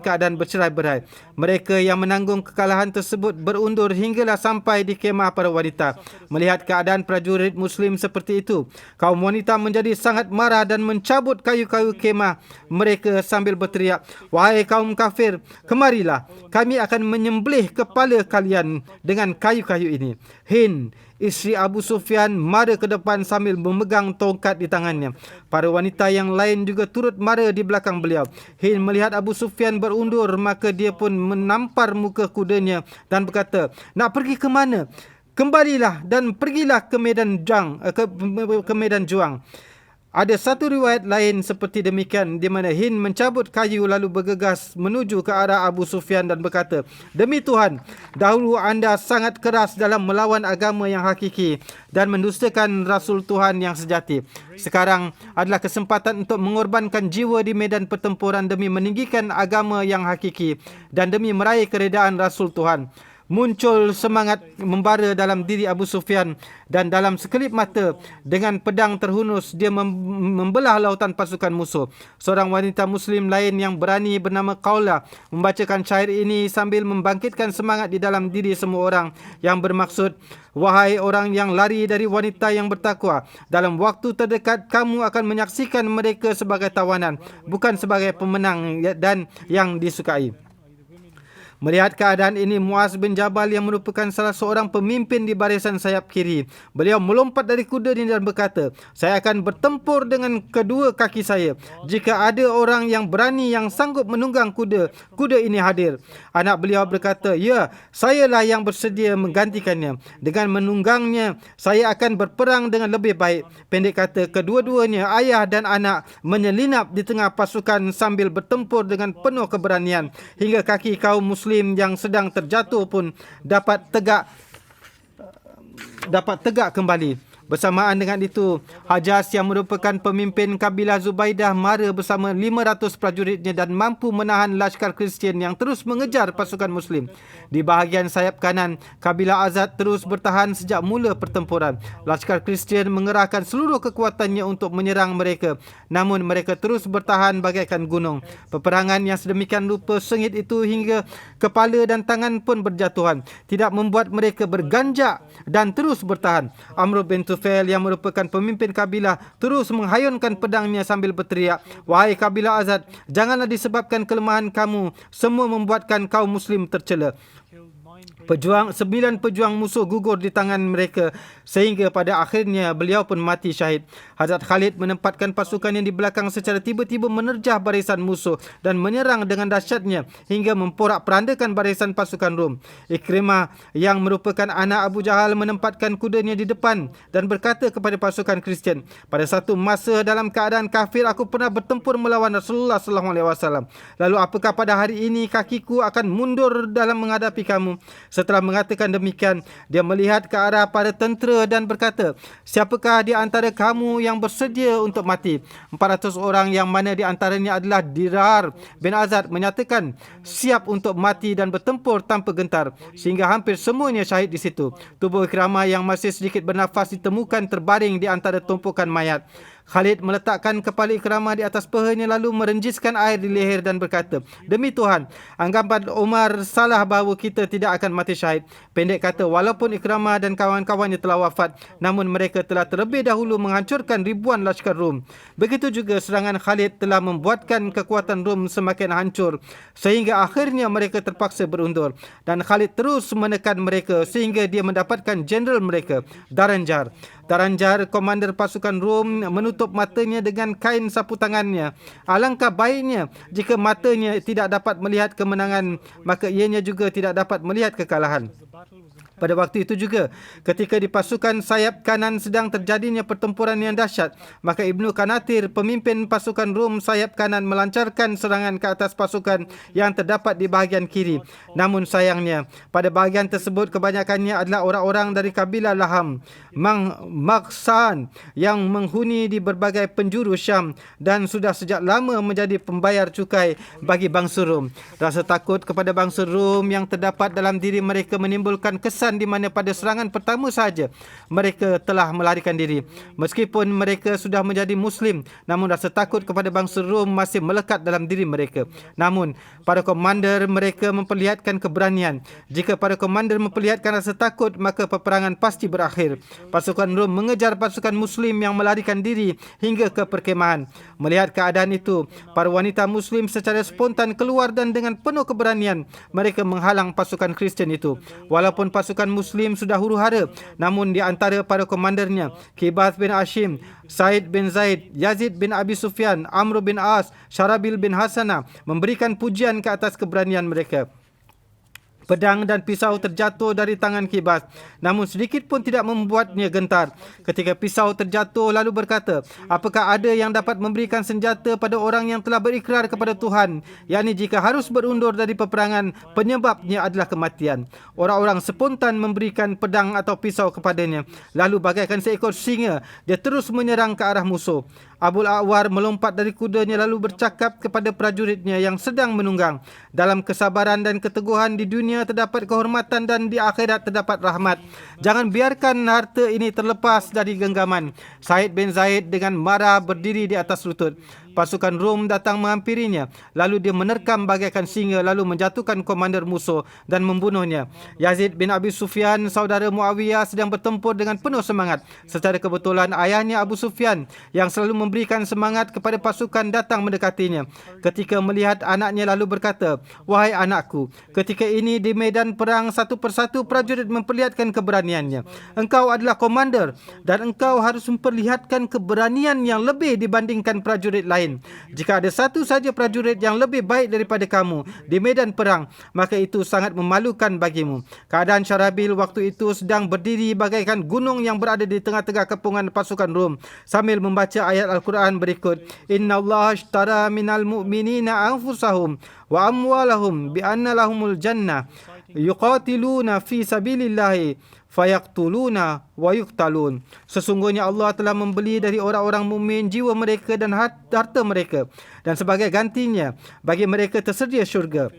keadaan bercerai-berai. Mereka yang menanggung kekalahan tersebut berundur hinggalah sampai di kemah para wanita. Melihat keadaan prajurit Muslim seperti itu, kaum wanita menjadi sangat marah dan mencabut kayu-kayu kemah mereka sambil berteriak, wahai kaum kafir, kemarilah, kami akan menyembelih kepala kalian dengan kayu-kayu ini. Hind, isteri Abu Sufyan, mara ke depan sambil memegang tongkat di tangannya. Para wanita yang lain juga turut mara di belakang beliau. Hind melihat Abu Sufyan berundur, maka dia pun menampar muka kudanya dan berkata, nak pergi ke mana? Kembalilah dan pergilah ke medan juang. Ada satu riwayat lain seperti demikian di mana Hind mencabut kayu lalu bergegas menuju ke arah Abu Sufyan dan berkata, "Demi Tuhan, dahulu anda sangat keras dalam melawan agama yang hakiki dan mendustakan Rasul Tuhan yang sejati. Sekarang adalah kesempatan untuk mengorbankan jiwa di medan pertempuran demi meninggikan agama yang hakiki dan demi meraih keredaan Rasul Tuhan." Muncul semangat membara dalam diri Abu Sufyan dan dalam sekelip mata dengan pedang terhunus dia membelah lautan pasukan musuh. Seorang wanita Muslim lain yang berani bernama Qawla membacakan syair ini sambil membangkitkan semangat di dalam diri semua orang yang bermaksud, "Wahai orang yang lari dari wanita yang bertakwa, dalam waktu terdekat kamu akan menyaksikan mereka sebagai tawanan, bukan sebagai pemenang dan yang disukai." Melihat keadaan ini, Muaz bin Jabal yang merupakan salah seorang pemimpin di barisan sayap kiri, beliau melompat dari kudanya dan berkata, "Saya akan bertempur dengan kedua kaki saya. Jika ada orang yang berani yang sanggup menunggang kuda, kuda ini hadir." Anak beliau berkata, "Ya, sayalah yang bersedia menggantikannya. Dengan menunggangnya, saya akan berperang dengan lebih baik." Pendek kata, kedua-duanya, ayah dan anak, menyelinap di tengah pasukan sambil bertempur dengan penuh keberanian hingga kaki kaum Muslim yang sedang terjatuh pun dapat tegak kembali. Bersamaan dengan itu, Hajjaj yang merupakan pemimpin kabilah Zubaidah mara bersama 500 prajuritnya dan mampu menahan lashkar Kristian yang terus mengejar pasukan Muslim. Di bahagian sayap kanan, kabilah Azad terus bertahan sejak mula pertempuran. Lashkar Kristian mengerahkan seluruh kekuatannya untuk menyerang mereka, namun mereka terus bertahan bagaikan gunung. Peperangan yang sedemikian rupa sengit itu hingga kepala dan tangan pun berjatuhan, tidak membuat mereka berganjak dan terus bertahan. Amr bin Tufail yang merupakan pemimpin kabilah terus menghayunkan pedangnya sambil berteriak, "Wahai kabilah Azad, janganlah disebabkan kelemahan kamu semua membuatkan kaum Muslim tercela." 9 pejuang musuh gugur di tangan mereka sehingga pada akhirnya beliau pun mati syahid. Hazrat Khalid menempatkan pasukannya di belakang secara tiba-tiba menerjah barisan musuh dan menyerang dengan dahsyatnya hingga memporak-perandakan barisan pasukan Rom. Ikrimah yang merupakan anak Abu Jahal menempatkan kudanya di depan dan berkata kepada pasukan Kristian, "Pada satu masa dalam keadaan kafir aku pernah bertempur melawan Rasulullah SAW. Lalu apakah pada hari ini kakiku akan mundur dalam menghadapi kamu?" Setelah mengatakan demikian, dia melihat ke arah para tentera dan berkata, "Siapakah di antara kamu yang bersedia untuk mati?" 400 orang yang mana di antaranya adalah Dirar bin Azad menyatakan siap untuk mati dan bertempur tanpa gentar, sehingga hampir semuanya syahid di situ. Tubuh Ikramah yang masih sedikit bernafas ditemukan terbaring di antara tumpukan mayat. Khalid meletakkan kepala Ikramah di atas pahanya lalu merenjiskan air di leher dan berkata, "Demi Tuhan, anggapan Umar salah bahawa kita tidak akan mati syahid." Pendek kata, walaupun Ikramah dan kawan-kawannya telah wafat, namun mereka telah terlebih dahulu menghancurkan ribuan lashkar Rom. Begitu juga serangan Khalid telah membuatkan kekuatan Rom semakin hancur sehingga akhirnya mereka terpaksa berundur. Dan Khalid terus menekan mereka sehingga dia mendapatkan jeneral mereka, Daranjar. Daranjar, komander pasukan Rom, menutup matanya dengan kain sapu tangannya. Alangkah baiknya jika matanya tidak dapat melihat kemenangan, maka ianya juga tidak dapat melihat kekalahan. Pada waktu itu juga, ketika di pasukan sayap kanan sedang terjadinya pertempuran yang dahsyat, maka Ibnu Kanatir, pemimpin pasukan Rom sayap kanan, melancarkan serangan ke atas pasukan yang terdapat di bahagian kiri. Namun sayangnya, pada bahagian tersebut kebanyakannya adalah orang-orang dari kabilah Laham, Maghsan yang menghuni di berbagai penjuru Syam dan sudah sejak lama menjadi pembayar cukai bagi bangsa Rom. Rasa takut kepada bangsa Rom yang terdapat dalam diri mereka menimbulkan kesan di mana pada serangan pertama sahaja mereka telah melarikan diri. Meskipun mereka sudah menjadi Muslim, namun rasa takut kepada bangsa Rom masih melekat dalam diri mereka. Namun, para komander mereka memperlihatkan keberanian. Jika para komander memperlihatkan rasa takut, maka peperangan pasti berakhir. Pasukan Rom mengejar pasukan Muslim yang melarikan diri hingga ke perkemahan. Melihat keadaan itu, para wanita Muslim secara spontan keluar dan dengan penuh keberanian mereka menghalang pasukan Kristian itu. Walaupun pasukan Muslim sudah huru-hara, namun di antara para komandernya, Kibath bin Ashim, Said bin Zaid, Yazid bin Abi Sufyan, Amr bin As, Syarabil bin Hasanah memberikan pujian ke atas keberanian mereka. Pedang dan pisau terjatuh dari tangan Kibas, namun sedikit pun tidak membuatnya gentar. Ketika pisau terjatuh lalu berkata, apakah ada yang dapat memberikan senjata pada orang yang telah berikrar kepada Tuhan, yakni jika harus berundur dari peperangan, penyebabnya adalah kematian. Orang-orang spontan memberikan pedang atau pisau kepadanya. Lalu bagaikan seekor singa, dia terus menyerang ke arah musuh. Abul A'war melompat dari kudanya lalu bercakap kepada prajuritnya yang sedang menunggang, dalam kesabaran dan keteguhan di dunia terdapat kehormatan dan di akhirat terdapat rahmat. Jangan biarkan harta ini terlepas dari genggaman. Said bin Zaid dengan marah berdiri di atas lutut. Pasukan Rom datang menghampirinya. Lalu dia menerkam bagaikan singa lalu menjatuhkan komander musuh dan membunuhnya. Yazid bin Abi Sufyan, saudara Muawiyah, sedang bertempur dengan penuh semangat. Secara kebetulan ayahnya Abu Sufyan yang selalu memberikan semangat kepada pasukan datang mendekatinya. Ketika melihat anaknya lalu berkata, wahai anakku, ketika ini di medan perang satu persatu prajurit memperlihatkan keberaniannya. Engkau adalah komander dan engkau harus memperlihatkan keberanian yang lebih dibandingkan prajurit lain. Jika ada satu saja prajurit yang lebih baik daripada kamu di medan perang, maka itu sangat memalukan bagimu. Keadaan Syarabil waktu itu sedang berdiri bagaikan gunung yang berada di tengah-tengah kepungan pasukan Rom sambil membaca ayat Al-Quran berikut. Inna Allah ashtara minal mu'minina anfusahum wa amwalahum bi anna lahumul jannah yuqatiluna fi sabilillahi fayaqtuluna wa yuqtalun. Sesungguhnya Allah telah membeli dari orang-orang mukmin jiwa mereka dan harta mereka, dan sebagai gantinya bagi mereka tersedia syurga,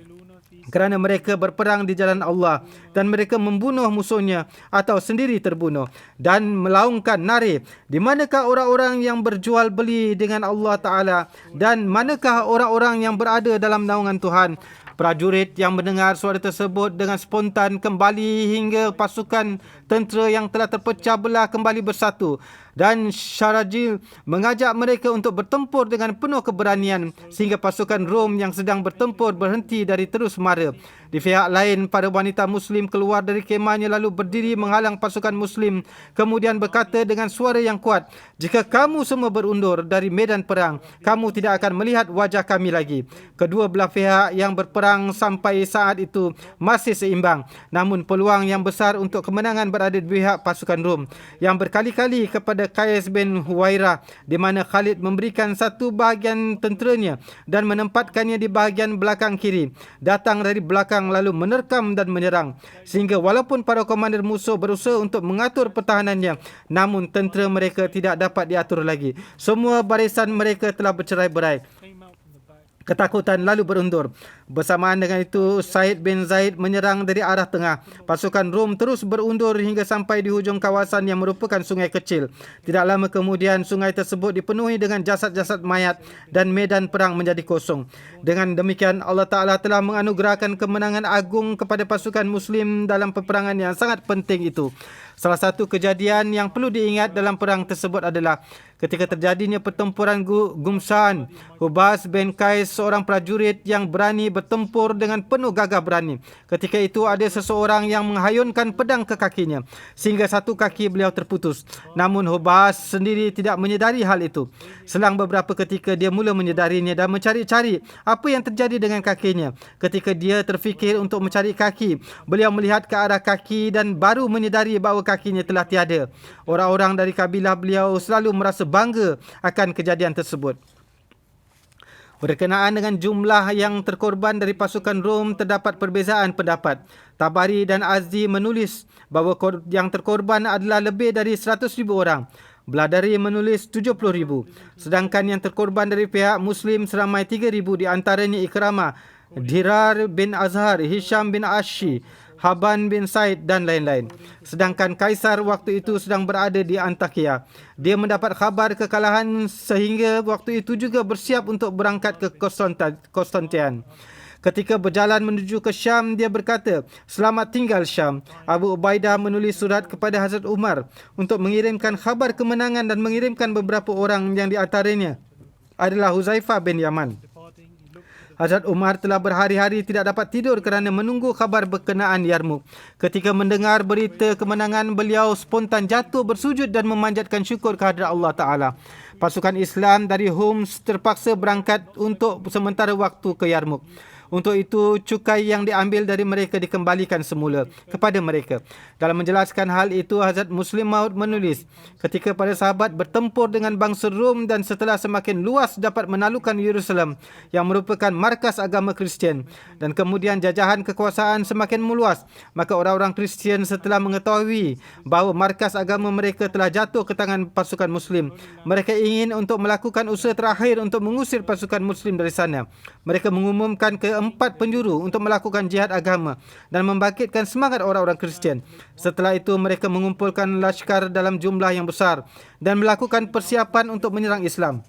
kerana mereka berperang di jalan Allah dan mereka membunuh musuhnya atau sendiri terbunuh dan melaungkan nari. Di manakah orang-orang yang berjual beli dengan Allah Ta'ala dan manakah orang-orang yang berada dalam naungan Tuhan? Prajurit yang mendengar suara tersebut dengan spontan kembali hingga pasukan tentera yang telah terpecah belah kembali bersatu, dan Syarajil mengajak mereka untuk bertempur dengan penuh keberanian sehingga pasukan Rom yang sedang bertempur berhenti dari terus mara. Di pihak lain, para wanita Muslim keluar dari kemahnya lalu berdiri menghalang pasukan Muslim, kemudian berkata dengan suara yang kuat, jika kamu semua berundur dari medan perang, kamu tidak akan melihat wajah kami lagi. Kedua belah pihak yang berperang sampai saat itu masih seimbang, namun peluang yang besar untuk kemenangan berada di pihak pasukan Rom yang berkali-kali kepada Qais bin Huwairah, di mana Khalid memberikan satu bahagian tenteranya dan menempatkannya di bahagian belakang kiri, datang dari belakang lalu menerkam dan menyerang, sehingga walaupun para komander musuh berusaha untuk mengatur pertahanannya, namun tentera mereka tidak dapat diatur lagi. Semua barisan mereka telah bercerai-berai. Ketakutan lalu berundur. Bersamaan dengan itu, Said bin Zaid menyerang dari arah tengah. Pasukan Rom terus berundur hingga sampai di hujung kawasan yang merupakan sungai kecil. Tidak lama kemudian, sungai tersebut dipenuhi dengan jasad-jasad mayat dan medan perang menjadi kosong. Dengan demikian, Allah Ta'ala telah menganugerahkan kemenangan agung kepada pasukan Muslim dalam peperangan yang sangat penting itu. Salah satu kejadian yang perlu diingat dalam perang tersebut adalah ketika terjadinya pertempuran Gumsan. Hubas bin Qais, seorang prajurit yang berani bertempur dengan penuh gagah berani. Ketika itu ada seseorang yang menghayunkan pedang ke kakinya sehingga satu kaki beliau terputus. Namun Hubas sendiri tidak menyedari hal itu. Selang beberapa ketika dia mula menyedarinya dan mencari-cari apa yang terjadi dengan kakinya. Ketika dia terfikir untuk mencari kaki, beliau melihat ke arah kaki dan baru menyedari bahawa kakinya telah tiada. Orang-orang dari kabilah beliau selalu merasa bangga akan kejadian tersebut. Berkenaan dengan jumlah yang terkorban dari pasukan Rom, terdapat perbezaan pendapat. Tabari dan Azdi menulis bahawa yang terkorban adalah lebih dari 100,000 orang. Bladari menulis 70,000. Sedangkan yang terkorban dari pihak Muslim seramai 3,000, di antaranya Ikramah, Dirar bin Azhar, Hisham bin Ashi, Haban bin Said dan lain-lain. Sedangkan Kaisar waktu itu sedang berada di Antakya. Dia mendapat khabar kekalahan sehingga waktu itu juga bersiap untuk berangkat ke Konstantin. Ketika berjalan menuju ke Syam, dia berkata, selamat tinggal Syam. Abu Ubaidah menulis surat kepada Hazrat Umar untuk mengirimkan khabar kemenangan dan mengirimkan beberapa orang yang di antaranya adalah Huzaifah bin Yaman. Hazrat Umar telah berhari-hari tidak dapat tidur kerana menunggu khabar berkenaan Yarmuk. Ketika mendengar berita kemenangan, beliau spontan jatuh bersujud dan memanjatkan syukur kehadrat Allah Ta'ala. Pasukan Islam dari Homs terpaksa berangkat untuk sementara waktu ke Yarmuk. Untuk itu, cukai yang diambil dari mereka dikembalikan semula kepada mereka. Dalam menjelaskan hal itu, Hazrat Muslim Maud menulis, ketika para sahabat bertempur dengan bangsa Rom dan setelah semakin luas dapat menaklukkan Yerusalem yang merupakan markas agama Kristian, dan kemudian jajahan kekuasaan semakin meluas, maka orang-orang Kristian setelah mengetahui bahawa markas agama mereka telah jatuh ke tangan pasukan Muslim, mereka ingin untuk melakukan usaha terakhir untuk mengusir pasukan Muslim dari sana. Mereka mengumumkan ke 4 penjuru untuk melakukan jihad agama dan membangkitkan semangat orang-orang Kristian. Setelah itu mereka mengumpulkan laskar dalam jumlah yang besar dan melakukan persiapan untuk menyerang Islam.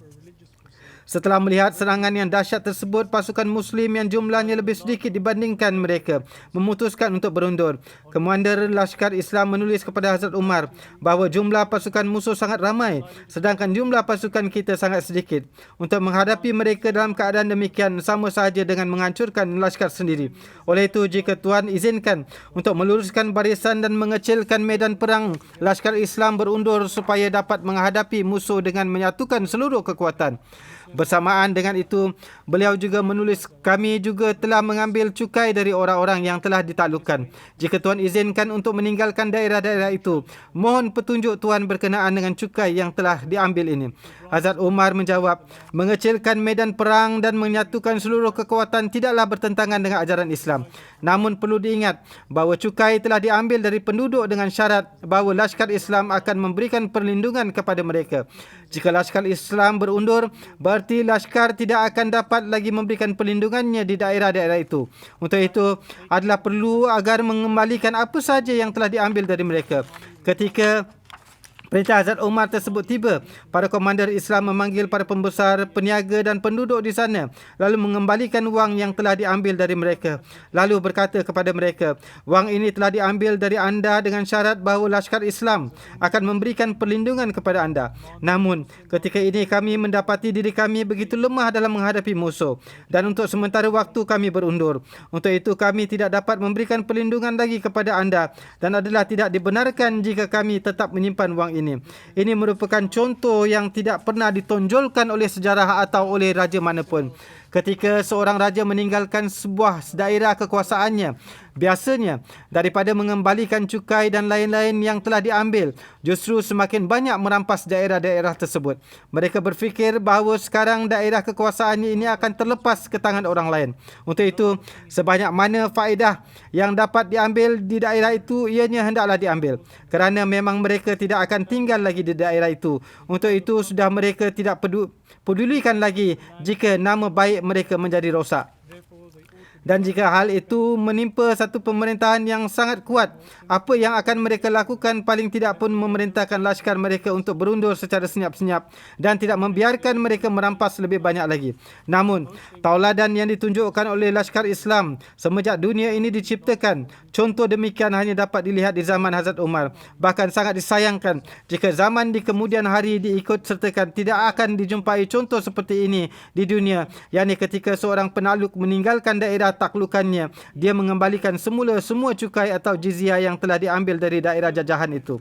Setelah melihat serangan yang dahsyat tersebut, pasukan Muslim yang jumlahnya lebih sedikit dibandingkan mereka memutuskan untuk berundur. Komander Laskar Islam menulis kepada Hazrat Umar bahawa jumlah pasukan musuh sangat ramai sedangkan jumlah pasukan kita sangat sedikit. Untuk menghadapi mereka dalam keadaan demikian sama sahaja dengan menghancurkan laskar sendiri. Oleh itu, jika Tuan izinkan untuk meluruskan barisan dan mengecilkan medan perang, Laskar Islam berundur supaya dapat menghadapi musuh dengan menyatukan seluruh kekuatan. Bersamaan dengan itu, beliau juga menulis, kami juga telah mengambil cukai dari orang-orang yang telah ditaklukkan. Jika Tuan izinkan untuk meninggalkan daerah-daerah itu, mohon petunjuk Tuan berkenaan dengan cukai yang telah diambil ini. Hazrat Umar menjawab, mengecilkan medan perang dan menyatukan seluruh kekuatan tidaklah bertentangan dengan ajaran Islam. Namun perlu diingat bahawa cukai telah diambil dari penduduk dengan syarat bahawa Laskar Islam akan memberikan perlindungan kepada mereka. Jika Laskar Islam berundur, berarti Laskar tidak akan dapat lagi memberikan perlindungannya di daerah-daerah itu. Untuk itu, adalah perlu agar mengembalikan apa sahaja yang telah diambil dari mereka. Ketika perintah Hazrat Umar tersebut tiba, para komander Islam memanggil para pembesar, peniaga dan penduduk di sana, lalu mengembalikan wang yang telah diambil dari mereka. Lalu berkata kepada mereka, wang ini telah diambil dari anda dengan syarat bahawa Laskar Islam akan memberikan perlindungan kepada anda. Namun, ketika ini kami mendapati diri kami begitu lemah dalam menghadapi musuh, dan untuk sementara waktu kami berundur. Untuk itu kami tidak dapat memberikan perlindungan lagi kepada anda, dan adalah tidak dibenarkan jika kami tetap menyimpan wang ini. Ini merupakan contoh yang tidak pernah ditonjolkan oleh sejarah atau oleh raja manapun. Ketika seorang raja meninggalkan sebuah daerah kekuasaannya, biasanya daripada mengembalikan cukai dan lain-lain yang telah diambil, justru semakin banyak merampas daerah-daerah tersebut. Mereka berfikir bahawa sekarang daerah kekuasaannya ini akan terlepas ke tangan orang lain. Untuk itu, sebanyak mana faedah yang dapat diambil di daerah itu, ianya hendaklah diambil. Kerana memang mereka tidak akan tinggal lagi di daerah itu. Untuk itu, sudah mereka tidak pedulikan lagi jika nama baik mereka menjadi rosak. Dan jika hal itu menimpa satu pemerintahan yang sangat kuat, apa yang akan mereka lakukan? Paling tidak pun memerintahkan laskar mereka untuk berundur secara senyap-senyap dan tidak membiarkan mereka merampas lebih banyak lagi. Namun, tauladan yang ditunjukkan oleh Laskar Islam semenjak dunia ini diciptakan, contoh demikian hanya dapat dilihat di zaman Hazrat Umar. Bahkan sangat disayangkan jika zaman di kemudian hari diikut sertakan, tidak akan dijumpai contoh seperti ini di dunia, yakni ketika seorang penakluk meninggalkan daerah taklukannya, dia mengembalikan semula semua cukai atau jizyah yang telah diambil dari daerah jajahan itu.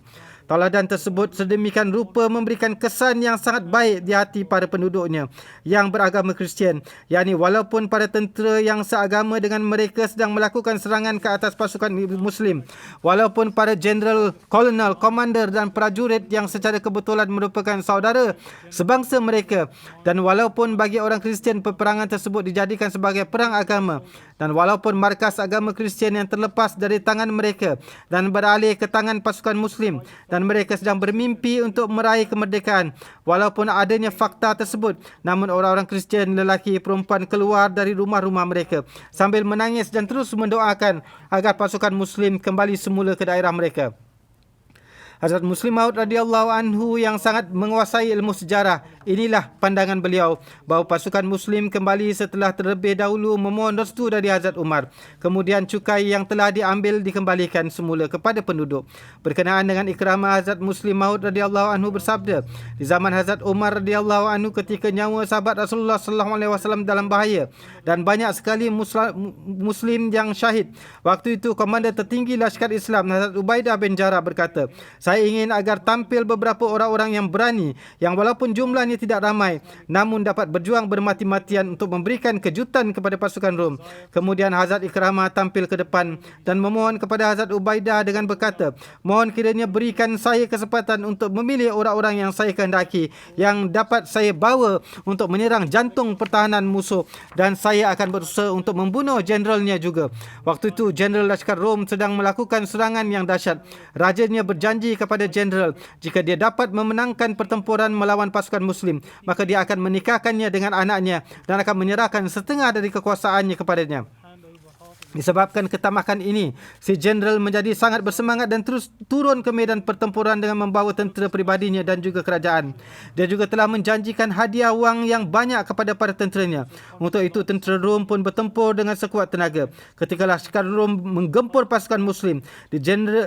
Tauladan tersebut sedemikian rupa memberikan kesan yang sangat baik di hati para penduduknya yang beragama Kristian, yakni walaupun para tentera yang seagama dengan mereka sedang melakukan serangan ke atas pasukan Muslim, walaupun para jeneral, kolonel, komander dan prajurit yang secara kebetulan merupakan saudara sebangsa mereka, dan walaupun bagi orang Kristian peperangan tersebut dijadikan sebagai perang agama, dan walaupun markas agama Kristian yang terlepas dari tangan mereka dan beralih ke tangan pasukan Muslim, dan mereka sedang bermimpi untuk meraih kemerdekaan. Walaupun adanya fakta tersebut, namun orang-orang Kristian lelaki perempuan keluar dari rumah-rumah mereka sambil menangis dan terus mendoakan agar pasukan Muslim kembali semula ke daerah mereka. Hazrat Muslim Maud radhiyallahu anhu yang sangat menguasai ilmu sejarah, inilah pandangan beliau bahawa pasukan Muslim kembali setelah terlebih dahulu memohon restu dari Hazrat Umar. Kemudian cukai yang telah diambil dikembalikan semula kepada penduduk. Berkenaan dengan ikramah, Hazrat Muslim Maud radhiyallahu anhu bersabda, di zaman Hazrat Umar radhiyallahu anhu ketika nyawa sahabat Rasulullah sallallahu alaihi wasallam dalam bahaya dan banyak sekali Muslim yang syahid. Waktu itu komander tertinggi Laskar Islam Hazrat Ubaidah bin Jarrah berkata, Saya ingin agar tampil beberapa orang-orang yang berani, yang walaupun jumlahnya tidak ramai, namun dapat berjuang bermati-matian untuk memberikan kejutan kepada pasukan Rom. Kemudian Hazrat Ikramah tampil ke depan dan memohon kepada Hazrat Ubaidah dengan berkata, mohon kiranya berikan saya kesempatan untuk memilih orang-orang yang saya kehendaki, yang dapat saya bawa untuk menyerang jantung pertahanan musuh, dan saya akan berusaha untuk membunuh jeneralnya juga. Waktu itu jeneral Lashkar Rom sedang melakukan serangan yang dahsyat. Rajanya berjanji kepada jeneral, jika dia dapat memenangkan pertempuran melawan pasukan Muslim, maka dia akan menikahkannya dengan anaknya dan akan menyerahkan setengah dari kekuasaannya kepadanya. Disebabkan ketamakan ini, si jeneral menjadi sangat bersemangat dan terus turun ke medan pertempuran dengan membawa tentera peribadinya dan juga kerajaan. Dia juga telah menjanjikan hadiah wang yang banyak kepada para tenteranya. Untuk itu, tentera Rom pun bertempur dengan sekuat tenaga. Ketika Lashkar Rom menggempur pasukan Muslim,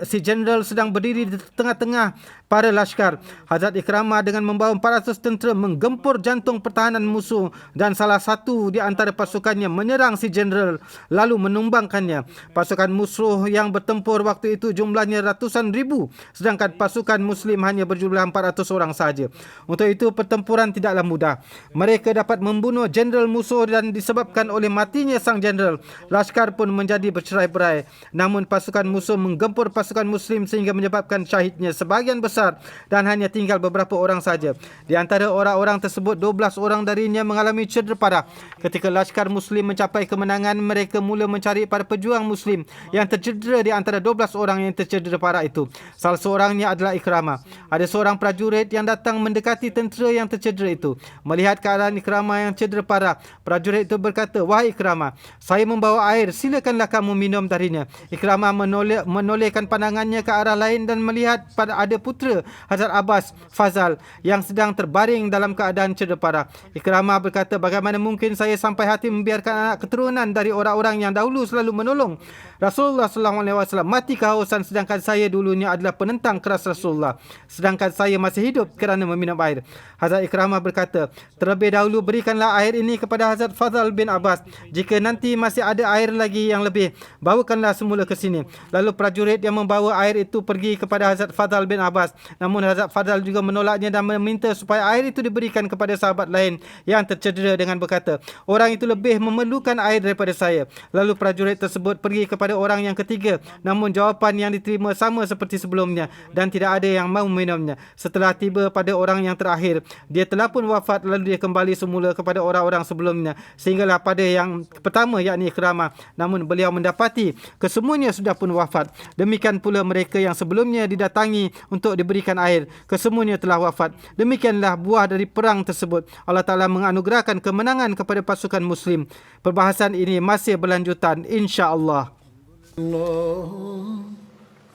si jeneral sedang berdiri di tengah-tengah para lashkar. Hazrat Ikramah dengan membawa 400 tentera menggempur jantung pertahanan musuh, dan salah satu di antara pasukannya menyerang si jeneral lalu menumbangkannya. Pasukan musuh yang bertempur waktu itu jumlahnya ratusan ribu, sedangkan pasukan Muslim hanya berjumlah 400 orang sahaja. Untuk itu pertempuran tidaklah mudah. Mereka dapat membunuh jeneral musuh, dan disebabkan oleh matinya sang jeneral, lashkar pun menjadi bercerai-berai. Namun pasukan musuh menggempur pasukan Muslim sehingga menyebabkan syahidnya sebahagian besar dan hanya tinggal beberapa orang saja. Di antara orang-orang tersebut, 12 orang darinya mengalami cedera parah. Ketika lashkar Muslim mencapai kemenangan, mereka mula mencari para pejuang Muslim yang tercedera. Di antara 12 orang yang tercedera parah itu, salah seorangnya adalah Ikramah. Ada seorang prajurit yang datang mendekati tentera yang tercedera itu. Melihat keadaan Ikramah yang cedera parah, prajurit itu berkata, wahai Ikramah, saya membawa air, silakanlah kamu minum darinya. Ikramah menolehkan pandangannya ke arah lain dan melihat pada ada putera Hazrat Abbas Fazal yang sedang terbaring dalam keadaan cedera parah. Ikramah berkata, bagaimana mungkin saya sampai hati membiarkan anak keturunan dari orang-orang yang dahulu selalu menolong Rasulullah SAW mati kehausan, sedangkan saya dulunya adalah penentang keras Rasulullah, sedangkan saya masih hidup kerana meminum air. Hazrat Ikramah berkata, terlebih dahulu berikanlah air ini kepada Hazrat Fazal bin Abbas. Jika nanti masih ada air lagi yang lebih, bawakanlah semula ke sini. Lalu prajurit yang membawa air itu pergi kepada Hazrat Fazal bin Abbas. Namun Hazrat Fazal juga menolaknya dan meminta supaya air itu diberikan kepada sahabat lain yang tercedera dengan berkata, orang itu lebih memerlukan air daripada saya. Lalu prajurit tersebut pergi kepada orang yang ketiga, namun jawapan yang diterima sama seperti sebelumnya dan tidak ada yang mahu minumnya. Setelah tiba pada orang yang terakhir, dia telah pun wafat, lalu dia kembali semula kepada orang-orang sebelumnya sehinggalah pada yang pertama, yakni Ikramah. Namun beliau mendapati kesemuanya sudah pun wafat. Demikian pula mereka yang sebelumnya didatangi untuk diberikan air, kesemuanya telah wafat. Demikianlah buah dari perang tersebut. Allah Ta'ala menganugerahkan kemenangan kepada pasukan Muslim. Perbahasan ini masih berlanjutan, insya-Allah.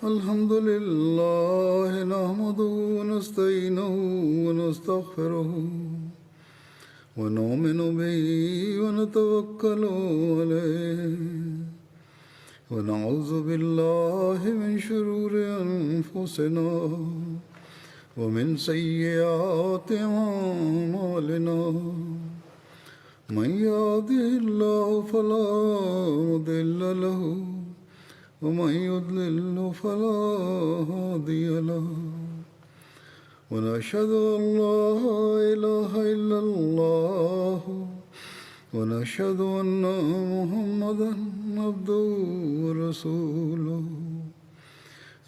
Alhamdulillah, nahmaduhu wa nasta'inuhu wa nastaghfiruhu wa nu'minu bihi wa natawakkalu alayhi wa na'udzu billahi min shururi anfusina wa min sayyiati a'malina. Man yahdihillahu fala mudilla lahu wa man yudlilhu fala hadiya lahu. ونشهد أن لا إله إلا الله ونشهد أن محمدا عبده ورسوله.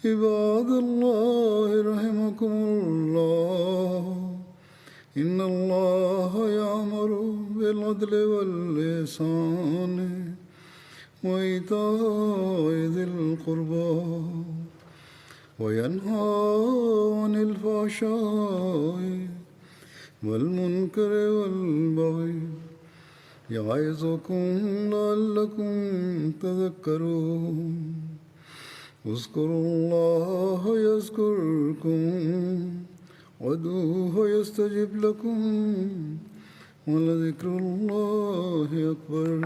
عباد الله رحمكم الله إن الله يأمر بالعدل والإحسان وإيتاء ذي القربى وينهى عن الفحشاء والمنكر والبغي يعظكم لعلكم تذكرون. اذكروا الله يذكركم وادعوه يستجب لكم ولذكر الله أكبر.